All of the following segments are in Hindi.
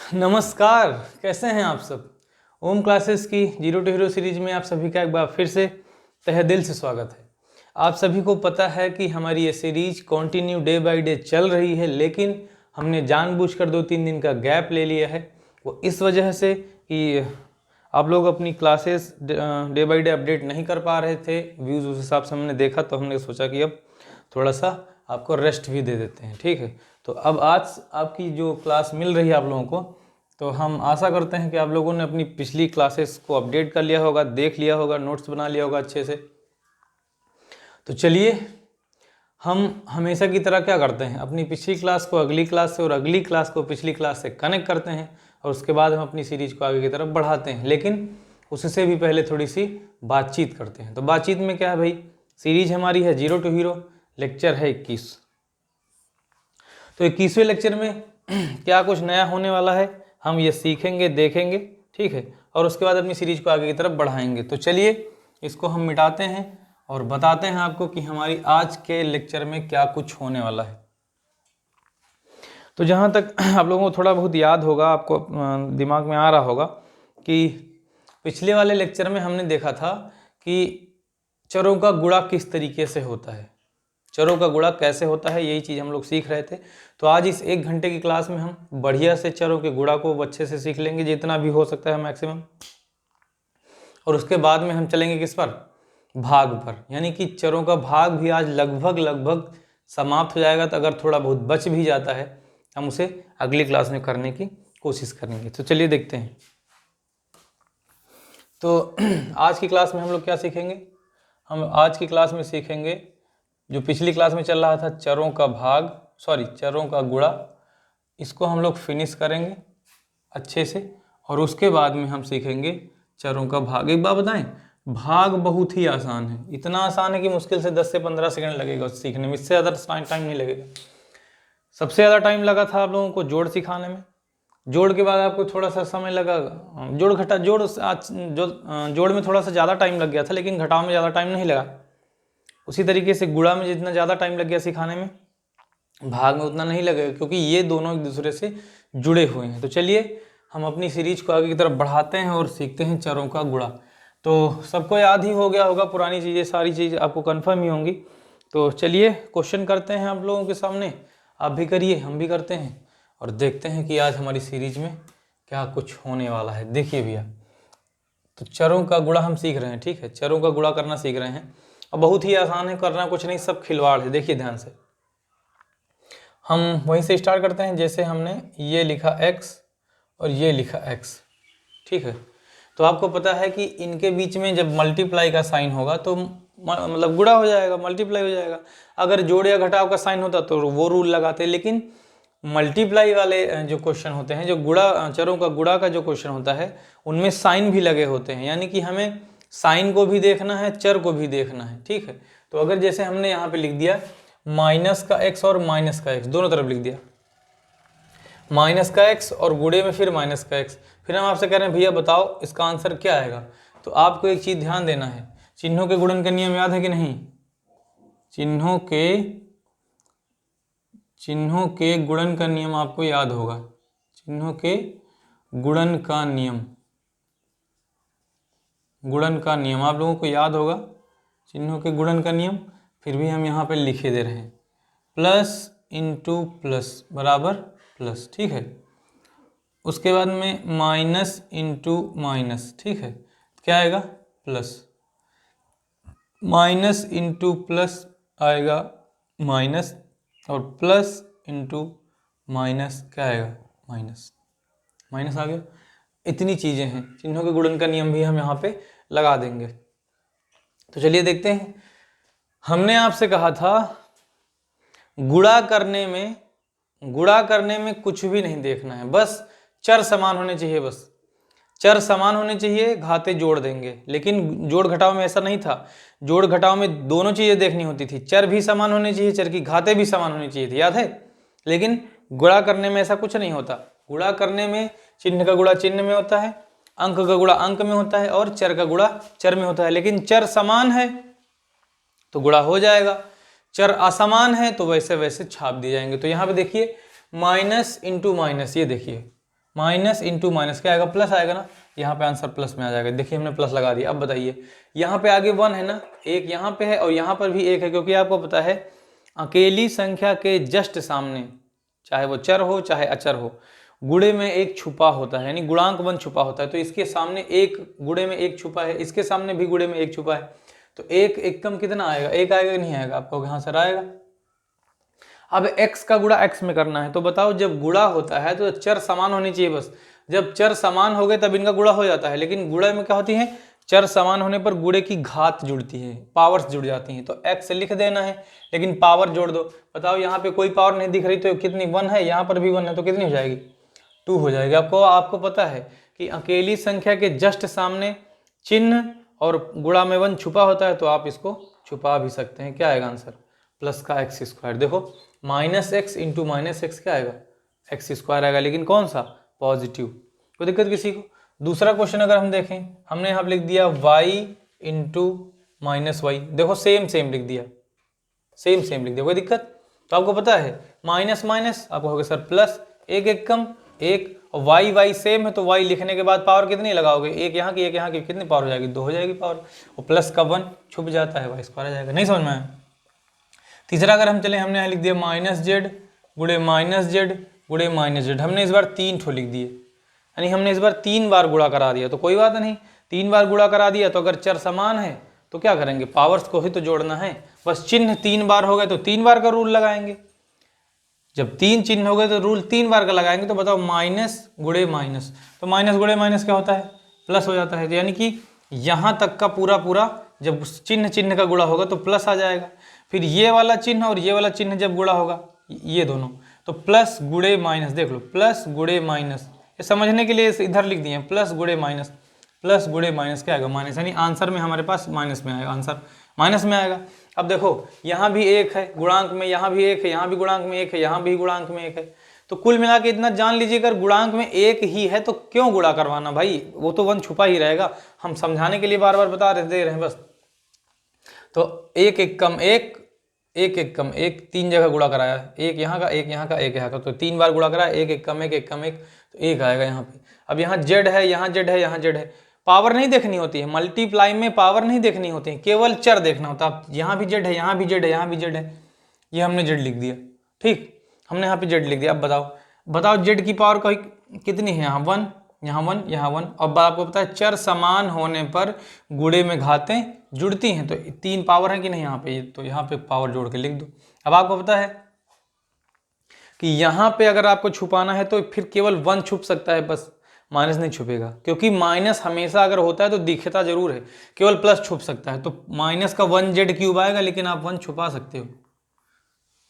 नमस्कार, कैसे हैं आप सब। ओम क्लासेस की जीरो टू हीरो सीरीज में आप सभी का एक बार फिर से तहे दिल से स्वागत है। आप सभी को पता है कि हमारी ये series continue day by day चल रही है, लेकिन हमने जानबूझकर 2-3 दिन का गैप ले लिया है। वो इस वजह से कि आप लोग अपनी classes day by day update नहीं कर पा रहे थे। व्यूज़ उस हिसाब से हमने देखा, तो हमने सोचा कि अब थोड़ा सा आपको रेस्ट भी दे देते हैं। ठीक है, तो अब आज आपकी जो क्लास मिल रही है आप लोगों को, तो हम आशा करते हैं कि आप लोगों ने अपनी पिछली क्लासेस को अपडेट कर लिया होगा, देख लिया होगा, नोट्स बना लिया होगा अच्छे से। तो चलिए, हम हमेशा की तरह क्या करते हैं, अपनी पिछली क्लास को अगली क्लास से और अगली क्लास को पिछली क्लास से कनेक्ट करते हैं और उसके बाद हम अपनी सीरीज को आगे की तरफ बढ़ाते हैं। लेकिन उससे भी पहले थोड़ी सी बातचीत करते हैं। तो बातचीत में क्या है भाई, सीरीज हमारी है जीरो टू हीरो, लेक्चर है 21। तो 21वें लेक्चर में क्या कुछ नया होने वाला है हम ये सीखेंगे, देखेंगे। ठीक है, और उसके बाद अपनी सीरीज को आगे की तरफ बढ़ाएंगे। तो चलिए इसको हम मिटाते हैं और बताते हैं आपको कि हमारी आज के लेक्चर में क्या कुछ होने वाला है। तो जहाँ तक आप लोगों को थोड़ा बहुत याद होगा, आपको दिमाग में आ रहा होगा कि पिछले वाले लेक्चर में हमने देखा था कि चरों का गुणा किस तरीके से होता है, चरों का गुणा कैसे होता है, यही चीज़ हम लोग सीख रहे थे। तो आज इस 1 घंटे की क्लास में हम बढ़िया से चरों के गुणा को अच्छे से सीख लेंगे, जितना भी हो सकता है मैक्सिमम। और उसके बाद में हम चलेंगे किस पर, भाग पर, यानी कि चरों का भाग भी आज लगभग समाप्त हो जाएगा। तो अगर थोड़ा बहुत बच भी जाता है हम उसे अगली क्लास में करने की कोशिश करेंगे। तो चलिए देखते हैं। तो आज की क्लास में हम लोग क्या सीखेंगे, हम आज की क्लास में सीखेंगे जो पिछली क्लास में चल रहा था चरों का भाग, चरों का गुणा, इसको हम लोग फिनिश करेंगे अच्छे से। और उसके बाद में हम सीखेंगे चरों का भाग। एक बात बताएं, भाग बहुत ही आसान है, इतना आसान है कि मुश्किल से 10 से 15 सेकंड लगेगा उसे सीखने में, इससे ज़्यादा टाइम नहीं लगेगा। सबसे ज़्यादा टाइम लगा था आप लोगों को जोड़ सिखाने में, जोड़ के बाद आपको थोड़ा सा समय लगा जोड़ घटा, जोड़ में थोड़ा सा ज़्यादा टाइम लग गया था, लेकिन घटाव में ज़्यादा टाइम नहीं लगा। उसी तरीके से गुणा में जितना ज़्यादा टाइम लग गया सिखाने में, भाग में उतना नहीं लगेगा, क्योंकि ये दोनों एक दूसरे से जुड़े हुए हैं। तो चलिए हम अपनी सीरीज को आगे की तरफ बढ़ाते हैं और सीखते हैं चरों का गुणा। तो सबको याद ही हो गया होगा, पुरानी चीज़ें सारी चीज़ आपको कन्फर्म ही होंगी। तो चलिए क्वेश्चन करते हैं आप लोगों के सामने, आप भी करिए, हम भी करते हैं, और देखते हैं कि आज हमारी सीरीज में क्या कुछ होने वाला है। देखिए भैया, तो चरों का गुणा हम सीख रहे हैं। ठीक है, चरों का गुणा करना सीख रहे हैं। अब बहुत ही आसान है, करना कुछ नहीं, सब खिलवाड़ है। देखिए ध्यान से, हम वहीं से स्टार्ट करते हैं जैसे हमने ये लिखा x और ये लिखा x। ठीक है, तो आपको पता है कि इनके बीच में जब मल्टीप्लाई का साइन होगा तो मतलब गुणा हो जाएगा, मल्टीप्लाई हो जाएगा। अगर जोड़ या घटाव का साइन होता तो वो रूल लगाते, लेकिन मल्टीप्लाई वाले जो क्वेश्चन होते हैं, जो गुणा, चरों का गुणा का जो क्वेश्चन होता है, उनमें साइन भी लगे होते हैं, यानी कि हमें साइन को भी देखना है, चर को भी देखना है। ठीक है, तो अगर जैसे हमने यहाँ पे लिख दिया माइनस का x और माइनस का x, दोनों तरफ लिख दिया, माइनस का x और गुणे में फिर माइनस का x, फिर हम आपसे कह रहे हैं भैया बताओ इसका आंसर क्या आएगा। तो आपको एक चीज ध्यान देना है, चिन्हों के गुणन का नियम याद है कि नहीं, चिन्हों के गुणन का नियम आपको याद होगा, चिन्हों के गुणन का नियम, गुणन का नियम आप लोगों को याद होगा, चिन्हों के गुणन का नियम। फिर भी हम यहाँ पे लिखे दे रहे हैं, प्लस इंटू प्लस बराबर प्लस। ठीक है, उसके बाद में माइनस इंटू माइनस। ठीक है, क्या आएगा, प्लस, माइनस इंटू प्लस आएगा माइनस, और प्लस इंटू माइनस क्या आएगा, माइनस, माइनस आ गया। इतनी चीज़ें हैं, चिन्हों के गुणन का नियम भी हम यहाँ पे लगा देंगे। तो चलिए देखते हैं, हमने आपसे कहा था गुणा करने में कुछ भी नहीं देखना है, बस चर समान होने चाहिए, बस चर समान होने चाहिए, घाते जोड़ देंगे। लेकिन जोड़ घटाव में ऐसा नहीं था, जोड़ घटाव में दोनों चीजें देखनी होती थी, चर भी समान होने चाहिए, चर की घाते भी समान होनी चाहिए थी, याद है। लेकिन गुणा करने में ऐसा कुछ नहीं होता, गुणा करने में चिन्ह का गुणा चिन्ह में होता है, अंक का गुणा अंक में होता है, और चर का गुणा चर में होता है। लेकिन चर समान है तो गुणा हो जाएगा, चर असमान है तो वैसे वैसे छाप दिए जाएंगे। तो यहाँ पे देखिए माइनस इंटू माइनस, ये देखिए माइनस इंटू माइनस क्या आएगा, प्लस आएगा ना, यहाँ पे आंसर प्लस में आ जाएगा। देखिए हमने प्लस लगा दिया। अब बताइए यहाँ पे आगे 1 है ना, एक यहाँ पे है और यहाँ पर भी 1 है, क्योंकि आपको पता है अकेली संख्या के जस्ट सामने, चाहे वो चर हो चाहे अचर हो, गुणे में एक छुपा होता है, यानी गुणांक 1 छुपा होता है। तो इसके सामने एक गुणे में एक छुपा है, इसके सामने भी गुणे में एक छुपा है, तो एक एकम कितना आएगा, एक आएगा कि नहीं आएगा, आपको यहाँ सर आएगा। अब x का गुणा x में करना है, तो बताओ जब गुणा होता है तो चर समान होनी चाहिए बस, जब चर समान हो गए तब इनका गुणा हो जाता है। लेकिन गुणा में क्या होती है, चर समान होने पर गुणे की घात जुड़ती है, पावर्स जुड़ जाती हैं, तो x लिख देना है लेकिन पावर जोड़ दो। बताओ यहाँ पे कोई पावर नहीं दिख रही तो कितनी, 1 है, यहाँ पर भी 1 है, तो कितनी हो जाएगी, 2 हो जाएगी। आपको पता है कि अकेली संख्या के जस्ट सामने चिन्ह और गुणा में 1 छुपा होता है, तो आप इसको छुपा भी सकते हैं। क्या आएगा आंसर, प्लस का एक्स स्क्वायर। देखो minus x into minus x क्या आएगा, एक्स स्क्वायर आएगा, लेकिन कौन सा, पॉजिटिव। कोई दिक्कत किसी को। दूसरा क्वेश्चन अगर हम देखें, हमने यहाँ लिख दिया y इंटू माइनस वाई, देखो सेम सेम लिख दिया, सेम सेम लिख दिया, कोई दिक्कत। तो आपको पता है माइनस माइनस आपको होगा सर प्लस, एक एक कम एक, और वाई वाई सेम है तो वाई लिखने के बाद पावर कितनी लगाओगे, एक यहाँ की एक यहाँ की, कितनी पावर हो जाएगी, 2 हो जाएगी पावर, और प्लस का 1 छुप जाता है, वाई स्क्वायर आ जाएगा। नहीं समझ में आया। तीसरा अगर हम चले, हमने यहाँ लिख दिया माइनस जेड गुणे माइनस जेड गुणे माइनस जेड, हमने इस बार 3 ठो लिख दिए, यानी हमने इस बार 3 बार गुणा करा दिया। तो कोई बात नहीं, 3 बार गुणा करा दिया तो अगर चर समान है तो क्या करेंगे, पावर्स को ही तो जोड़ना है, बस चिन्ह 3 बार हो गए तो 3 बार का रूल लगाएंगे। जब 3 चिन्ह हो गए तो रूल 3 बार का लगाएंगे। तो बताओ माइनस गुणे माइनस, तो माइनस गुणे माइनस क्या होता है, प्लस हो जाता है। तो यानी कि यहाँ तक का पूरा पूरा जब चिन्ह चिन्ह का गुणा होगा तो प्लस आ जाएगा। फिर ये वाला चिन्ह और ये वाला चिन्ह जब गुणा होगा, ये दोनों, तो प्लस गुणे माइनस, देख लो प्लस गुणे माइनस, ये समझने के लिए इधर लिख दिए प्लस गुणे माइनस, प्लस गुणे माइनस क्या आएगा, माइनस, यानी आंसर में हमारे पास माइनस में आएगा, आंसर माइनस में आएगा। अब देखो यहाँ भी 1 है गुणांक में, यहाँ भी 1 है, यहाँ भी गुणांक में 1 है, यहाँ भी गुणांक में 1 है, तो कुल मिला के इतना जान लीजिए अगर गुणांक में 1 ही है तो क्यों गुणा करवाना भाई, वो तो 1 छुपा ही रहेगा। हम समझाने के लिए बार बार बता दे रहे हैं बस। तो एक एक कम एक, एक एक कम एक, 3 जगह गुणा कराया, एक यहाँ का एक यहाँ का एक यहाँ का, तो 3 बार गुणा कराया, एक एक कम एक, एक कम एक, तो 1 आएगा यहाँ पे। अब यहाँ जेड है, यहाँ जेड है, यहाँ जेड है, पावर नहीं देखनी होती है, मल्टीप्लाई में पावर नहीं देखनी होती है, केवल चर देखना होता है। यहाँ भी जेड है, यहाँ भी जेड है, यहाँ भी जेड है, ये हमने जेड लिख दिया, ठीक, हमने यहाँ पे जेड लिख दिया। अब बताओ जेड की पावर कितनी है, यहाँ 1, यहाँ 1, यहाँ 1। अब आपको पता है चर समान होने पर गुणे में घातें जुड़ती हैं, तो 3 पावर है कि नहीं यहाँ पे, तो यहाँ पे पावर जोड़ के लिख दो। अब आपको पता है कि यहाँ पे अगर आपको छुपाना है तो फिर केवल 1 छुप सकता है बस, माइनस नहीं छुपेगा, क्योंकि माइनस हमेशा अगर होता है तो दिखता जरूर है, केवल प्लस छुप सकता है। तो माइनस का 1 जेड क्यूब आएगा, लेकिन आप 1 छुपा सकते हो,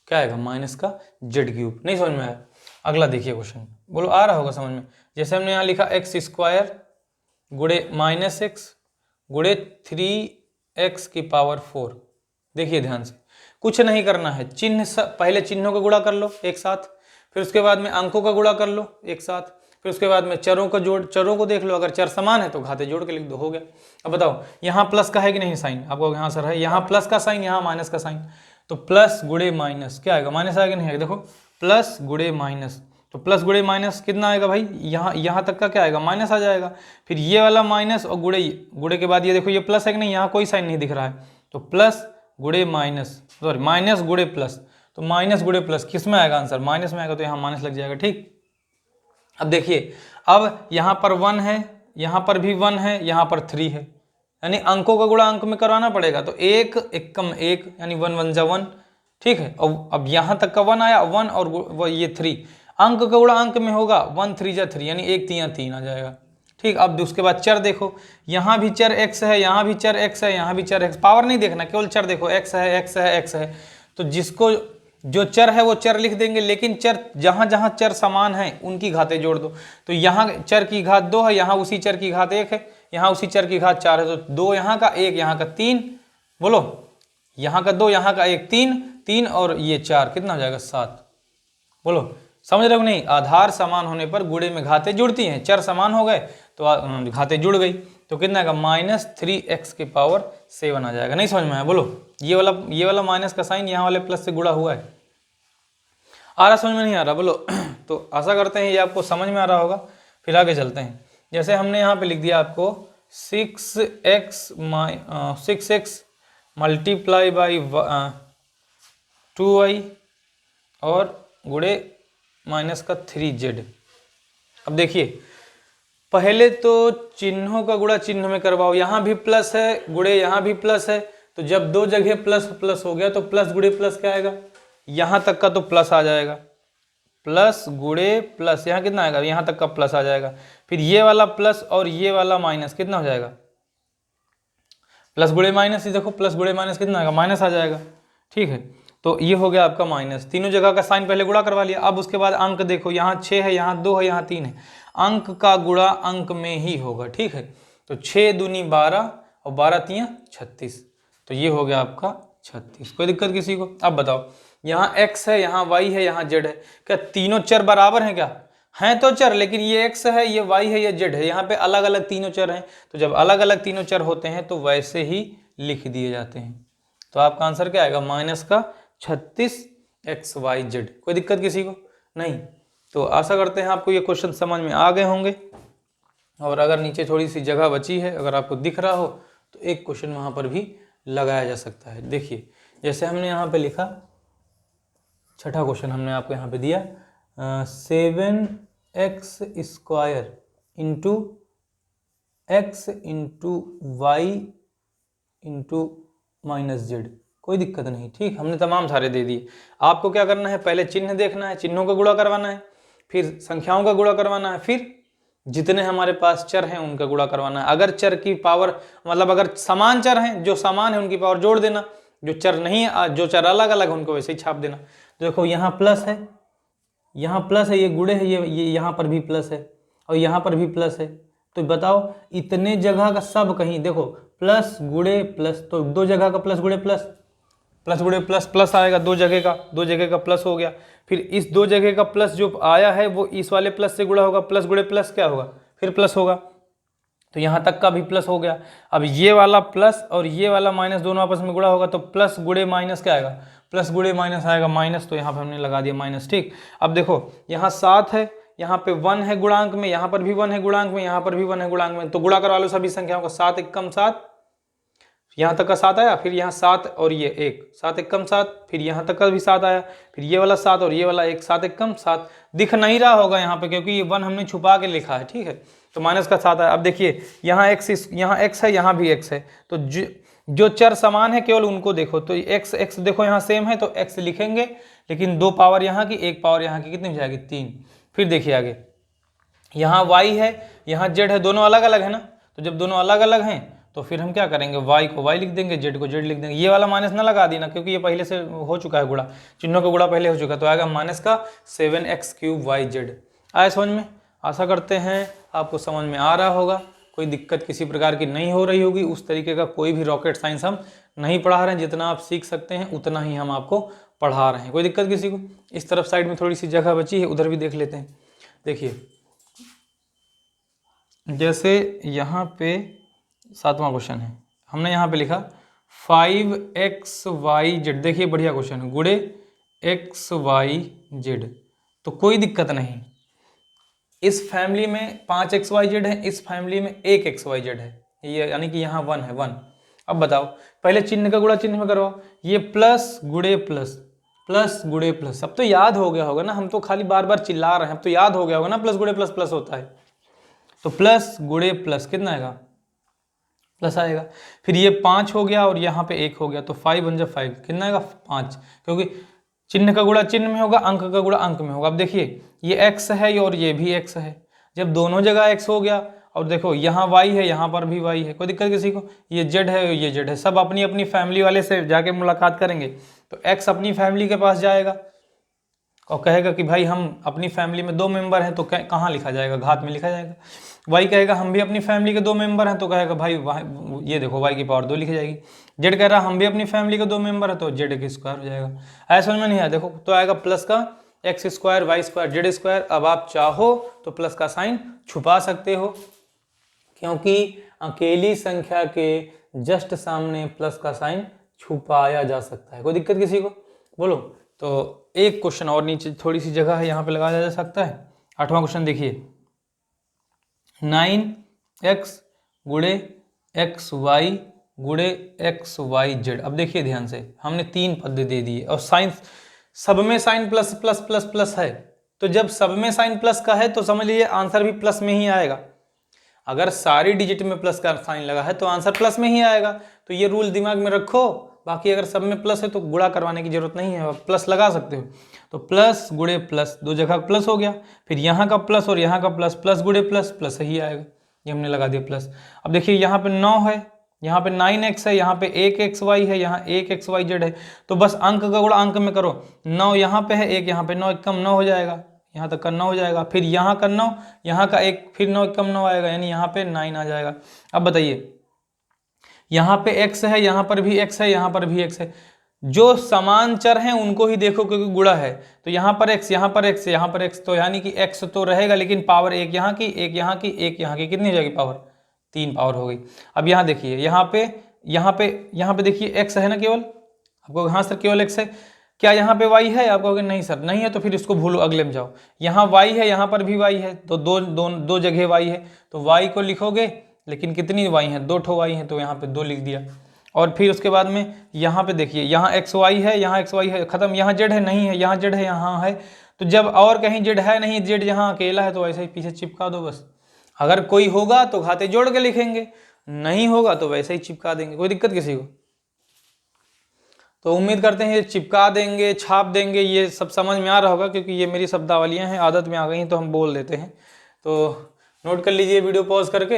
क्या आएगा, माइनस का जेड क्यूब। नहीं समझ में आया। अगला देखिए क्वेश्चन, बोलो आ रहा होगा समझ में। जैसे हमने यहाँ लिखा एक्स स्क्वायर गुणे माइनस एक्स गुणे 3x की पावर 4। देखिए ध्यान से, कुछ नहीं करना है, चिन्ह पहले चिन्हों का गुणा कर लो एक साथ, फिर उसके बाद में अंकों का गुणा कर लो एक साथ, फिर उसके बाद में चरों को देख लो, अगर चर समान है तो घाते जोड़ के लिख दो, हो गया। अब बताओ यहाँ प्लस का है कि नहीं साइन, आपको यहाँ सर है, यहाँ प्लस का साइन, यहाँ माइनस का साइन, तो प्लस गुणे माइनस क्या आएगा, माइनस आएगा नहीं आएगा, देखो प्लस गुणे माइनस, तो प्लस गुणे माइनस कितना आएगा भाई, यहाँ तक का क्या आएगा, माइनस आ जाएगा। फिर ये वाला माइनस और गुणे के बाद ये देखो ये प्लस है कि नहीं, यहाँ कोई साइन नहीं दिख रहा है, तो प्लस गुणे माइनस, सॉरी माइनस गुणे प्लस, तो माइनस गुणे प्लस किस में आएगा आंसर, माइनस में आएगा, तो यहाँ माइनस लग जाएगा, ठीक। अब देखिए, अब यहाँ पर 1 है, यहाँ पर भी 1 है, यहाँ पर 3 है, यानी अंकों का गुणा अंक में करवाना पड़ेगा, तो 1 एक कम 1 यानी 1 1 जा 1, ठीक है। और अब यहाँ तक का 1 आया, 1 और ये 3, अंक का गुणा अंक में होगा, 1 3 जा 3 यानी 1 3 3 आ जाएगा, ठीक। अब उसके बाद चर देखो, यहाँ भी चर x है, यहाँ भी चर x है, यहाँ भी चर x, पावर नहीं देखना, केवल चर देखो, x है x है x है, तो जिसको जो चर है वो चर लिख देंगे, लेकिन चर जहाँ जहाँ चर समान है उनकी घातें जोड़ दो। तो यहाँ चर की घात 2 है, यहाँ उसी चर की घात 1 है, यहाँ उसी चर की घात 4 है, तो 2 यहाँ का 1 यहाँ का 3, बोलो यहाँ का 2 यहाँ का 1 3 3 और ये 4 कितना हो जाएगा 7, बोलो समझ रहे हो नहीं। आधार समान होने पर गुणे में घातें जुड़ती हैं, चर समान हो गए तो घातें जुड़ गई, तो कितना आएगा -3x की पावर 7 आ जाएगा। नहीं समझ में आया, बोलो ये वाला माइनस का साइन यहाँ वाले प्लस से गुणा हुआ है, आ रहा समझ में नहीं आ रहा, बोलो। तो आशा करते हैं ये आपको समझ में आ रहा होगा। फिर आगे चलते हैं। जैसे हमने यहाँ पे लिख दिया आपको 6x मल्टीप्लाई बाई 2y और गुणे माइनस का 3z। अब देखिए पहले तो चिन्हों का गुणा चिन्ह में करवाओ, यहाँ भी प्लस है गुणे यहाँ भी प्लस है, तो जब दो जगह प्लस प्लस हो गया तो प्लस गुणे प्लस क्या आएगा, यहाँ तक का तो प्लस आ जाएगा, प्लस गुणे प्लस यहाँ कितना आएगा, यहाँ तक का प्लस आ जाएगा। फिर ये वाला प्लस और ये वाला माइनस कितना हो जाएगा, प्लस गुणे माइनस, देखो प्लस गुणे माइनस कितना आएगा, माइनस आ जाएगा। ठीक है, तो ये हो गया आपका माइनस। तीनों जगह का साइन पहले गुणा करवा लिया। अब उसके बाद अंक देखो, यहाँ 6 है, यहाँ 2 है, यहाँ 3 है, अंक का गुणा अंक में ही होगा। ठीक है, तो 6 दूनी 12 और 12 तियां 36, तो ये हो गया आपका 36। कोई दिक्कत किसी को? अब बताओ, यहाँ x है, यहाँ y है, यहाँ z है, क्या तीनों चर बराबर हैं क्या? हैं तो चर, लेकिन ये x है, ये y है, ये z है, यहाँ पे अलग अलग तीनों चर हैं। तो जब अलग अलग तीनों चर होते हैं तो वैसे ही लिख दिए जाते हैं। तो आपका आंसर क्या आएगा, माइनस का 36xyz। कोई दिक्कत किसी को? नहीं। तो आशा करते हैं आपको ये क्वेश्चन समझ में आ गए होंगे, और अगर नीचे थोड़ी सी जगह बची है, अगर आपको दिख रहा हो तो एक क्वेश्चन वहाँ पर भी लगाया जा सकता है। देखिए जैसे हमने यहाँ पे लिखा, छठा क्वेश्चन हमने आपको यहाँ पे दिया 7x square into x into y into minus z. कोई दिक्कत नहीं, ठीक, हमने तमाम सारे दे दिए। आपको क्या करना है, पहले चिन्ह देखना है, चिन्हों का गुणा करवाना है, फिर संख्याओं का गुणा करवाना है, फिर जितने हमारे पास चर हैं उनका गुणा करवाना है। अगर चर की पावर मतलब अगर समान चर हैं, जो समान है उनकी पावर जोड़ देना, जो चर नहीं है, जो चर अलग अलग है उनको वैसे ही छाप देना। देखो यहाँ प्लस है, यहाँ प्लस है, ये गुणे है, ये यहाँ पर भी प्लस है और यहाँ पर भी प्लस है। तो बताओ इतने जगह का सब कहीं देखो प्लस गुणे प्लस, तो दो जगह का प्लस गुणे प्लस, प्लस गुणे प्लस, प्लस आएगा, दो जगह का प्लस हो गया। फिर इस दो जगह का प्लस जो आया है वो इस वाले प्लस से गुणा होगा, प्लस गुणे प्लस क्या होगा, फिर प्लस होगा, तो यहाँ तक का भी प्लस हो गया। अब ये वाला प्लस और ये वाला माइनस दोनों आपस में गुणा होगा, तो प्लस गुणे माइनस क्या आएगा, प्लस गुणे माइनस आएगा माइनस, तो यहाँ पे हमने लगा दिया माइनस। ठीक, अब देखो यहाँ 7 है, यहाँ पे 1 है गुणांक में, यहाँ पर भी 1 है गुणांक में, यहाँ पर भी 1 है गुणांक में, तो गुणा करवा लो सभी संख्याओं को। 7 एकम 7, यहाँ तक का 7 आया, फिर यहाँ 7 और ये 1, 7 एकम 7, फिर यहाँ तक का भी 7 आया, फिर ये वाला 7 और ये वाला 1, 7 एकम 7। दिख नहीं रहा होगा यहाँ पे क्योंकि ये 1 हमने छुपा के लिखा है। ठीक है, तो माइनस का 7 आया। अब देखिए यहाँ x है, यहाँ भी x है, तो जो चर समान है केवल उनको देखो, तो x देखो यहाँ सेम है तो x लिखेंगे, लेकिन 2 पावर यहाँ की 1 पावर यहाँ की कितनी हो जाएगी, 3। फिर देखिए आगे यहाँ y है, यहाँ z है, दोनों अलग अलग है ना, तो जब दोनों अलग अलग हैं तो फिर हम क्या करेंगे, y को y लिख देंगे, z को z लिख देंगे। ये वाला माइनस ना लगा देना क्योंकि ये पहले से हो चुका है गुणा, चिन्हों का गुणा पहले हो चुका है, तो आएगा माइनस का 7x3yz। आए समझ में? आशा करते हैं आपको समझ में आ रहा होगा, कोई दिक्कत किसी प्रकार की नहीं हो रही होगी। उस तरीके का कोई भी रॉकेट साइंस हम नहीं पढ़ा रहे हैं, जितना आप सीख सकते हैं उतना ही हम आपको पढ़ा रहे हैं। कोई दिक्कत किसी को? इस तरफ साइड में थोड़ी सी जगह बची है, उधर भी देख लेते हैं। देखिए जैसे यहाँ पे 7वां क्वेश्चन है, हमने यहाँ पे लिखा 5xyz। देखिए बढ़िया क्वेश्चन है, गुणे xyz, तो कोई दिक्कत नहीं। इस फैमिली में 5xyz है, इस फैमिली में 1xyz है, ये यानी कि यहाँ 1 है 1। अब बताओ पहले चिन्ह का गुणा चिन्ह में करवाओ, ये प्लस गुणे प्लस, प्लस गुणे प्लस, अब तो याद हो गया होगा ना, हम तो खाली बार बार चिल्ला रहे हैं, अब तो याद हो गया होगा ना प्लस गुणे प्लस प्लस होता है। तो प्लस गुणे प्लस कितना आएगा, प्लस आएगा। फिर ये 5 हो गया और यहाँ पे 1 हो गया, तो 5 बन जा 5, कितना आएगा 5, क्योंकि चिन्ह का गुणा चिन्ह में होगा, अंक का गुणा अंक में होगा। अब देखिए ये x है और ये भी x है, जब दोनों जगह x हो गया, और देखो यहाँ y है, यहाँ पर भी y है, कोई दिक्कत किसी को? ये z है, ये z है, सब अपनी अपनी फैमिली वाले से जाके मुलाकात करेंगे, तो x अपनी फैमिली के पास जाएगा और कहेगा कि भाई हम अपनी फैमिली में 2 मेंबर हैं, तो कहाँ लिखा जाएगा, घात में लिखा जाएगा। y कहेगा हम भी अपनी फैमिली के 2 मेंबर हैं, तो कहेगा भाई ये देखो y की पावर 2 लिखी जाएगी। z कह रहा हम भी अपनी फैमिली के 2 मेंबर है, तो z की स्क्वायर हो जाएगा। ऐसा समझ में नहीं आया? देखो तो आएगा प्लस का x square y square z square. अब आप चाहो तो प्लस का साइन छुपा सकते हो, क्योंकि अकेली संख्या के जस्ट सामने प्लस का साइन छुपाया जा सकता है। कोई दिक्कत किसी को? बोलो। तो एक क्वेश्चन और नीचे थोड़ी सी जगह है, यहाँ पे लगाया जा सकता है। 8वां क्वेश्चन देखिए, 9x गुणे एक्स वाई गुणे एक्स वाई जेड। अब देखिए ध्यान से, हमने 3 पद दे दिए और साइन, सब में sine plus plus plus plus है, तो जब सब में साइन प्लस का है तो समझ लीजिए आंसर भी प्लस में ही आएगा। अगर सारी डिजिट में प्लस का साइन लगा है तो आंसर प्लस में ही आएगा। तो ये रूल दिमाग में रखो। बाकी अगर सब में प्लस है तो गुणा करवाने की जरूरत नहीं है, प्लस लगा सकते हो। तो प्लस गुणे प्लस, 2 जगह प्लस हो गया, फिर यहाँ का प्लस और यहाँ का प्लस, प्लस गुणे प्लस, प्लस ही आएगा। ये हमने लगा दिया प्लस। अब देखिए यहाँ पे 9 है, यहाँ पे 9x है, यहाँ पे 1xy है, यहाँ 1xyz है। तो बस अंक का गुणा अंक में करो। 9 यहाँ पे है, 1 यहाँ पे, 9 कम 9 हो जाएगा, यहाँ तक का 9 हो जाएगा, फिर यहाँ का 9, यहाँ का 1, फिर 9 कम 9 आएगा, यानी यहाँ पे 9 आ जाएगा। अब बताइए, यहाँ पे x है, यहाँ पर भी x है, यहाँ पर भी x है। जो समान चर हैं उनको ही देखो क्योंकि गुणा है। तो यहाँ पर x, यहाँ पर x, यहाँ पर x, तो यानी कि x तो रहेगा लेकिन पावर 1 यहाँ की, 1 यहाँ की, 1 यहाँ की, कितनी हो जाएगी पावर? 3 पावर हो गई। अब यहाँ देखिए, यहाँ पे देखिए x है ना केवल, आपको हाँ सर केवल x है। क्या यहाँ पे y है? आप कहोगे नहीं सर, नहीं है तो फिर इसको भूलो, अगले में जाओ। यहाँ y है, यहाँ पर भी y है, तो दो जगह y है, तो y को लिखोगे, लेकिन कितनी y है? 2 ठो y है, तो यहाँ पे 2 लिख दिया। और फिर उसके बाद में यहाँ पे देखिए, यहाँ x y है, यहाँ x y है, खत्म। यहाँ z है, नहीं है, यहाँ z है, यहाँ है। तो जब और कहीं z है नहीं, z यहाँ अकेला है, तो ऐसे ही पीछे चिपका दो बस। अगर कोई होगा तो घाते जोड़ के लिखेंगे, नहीं होगा तो वैसे ही चिपका देंगे। कोई दिक्कत किसी को? तो उम्मीद करते हैं ये चिपका देंगे, छाप देंगे, ये सब समझ में आ रहा होगा, क्योंकि ये मेरी शब्दावलियाँ हैं, आदत में आ गई हैं तो हम बोल देते हैं। तो नोट कर लीजिए, वीडियो पॉज करके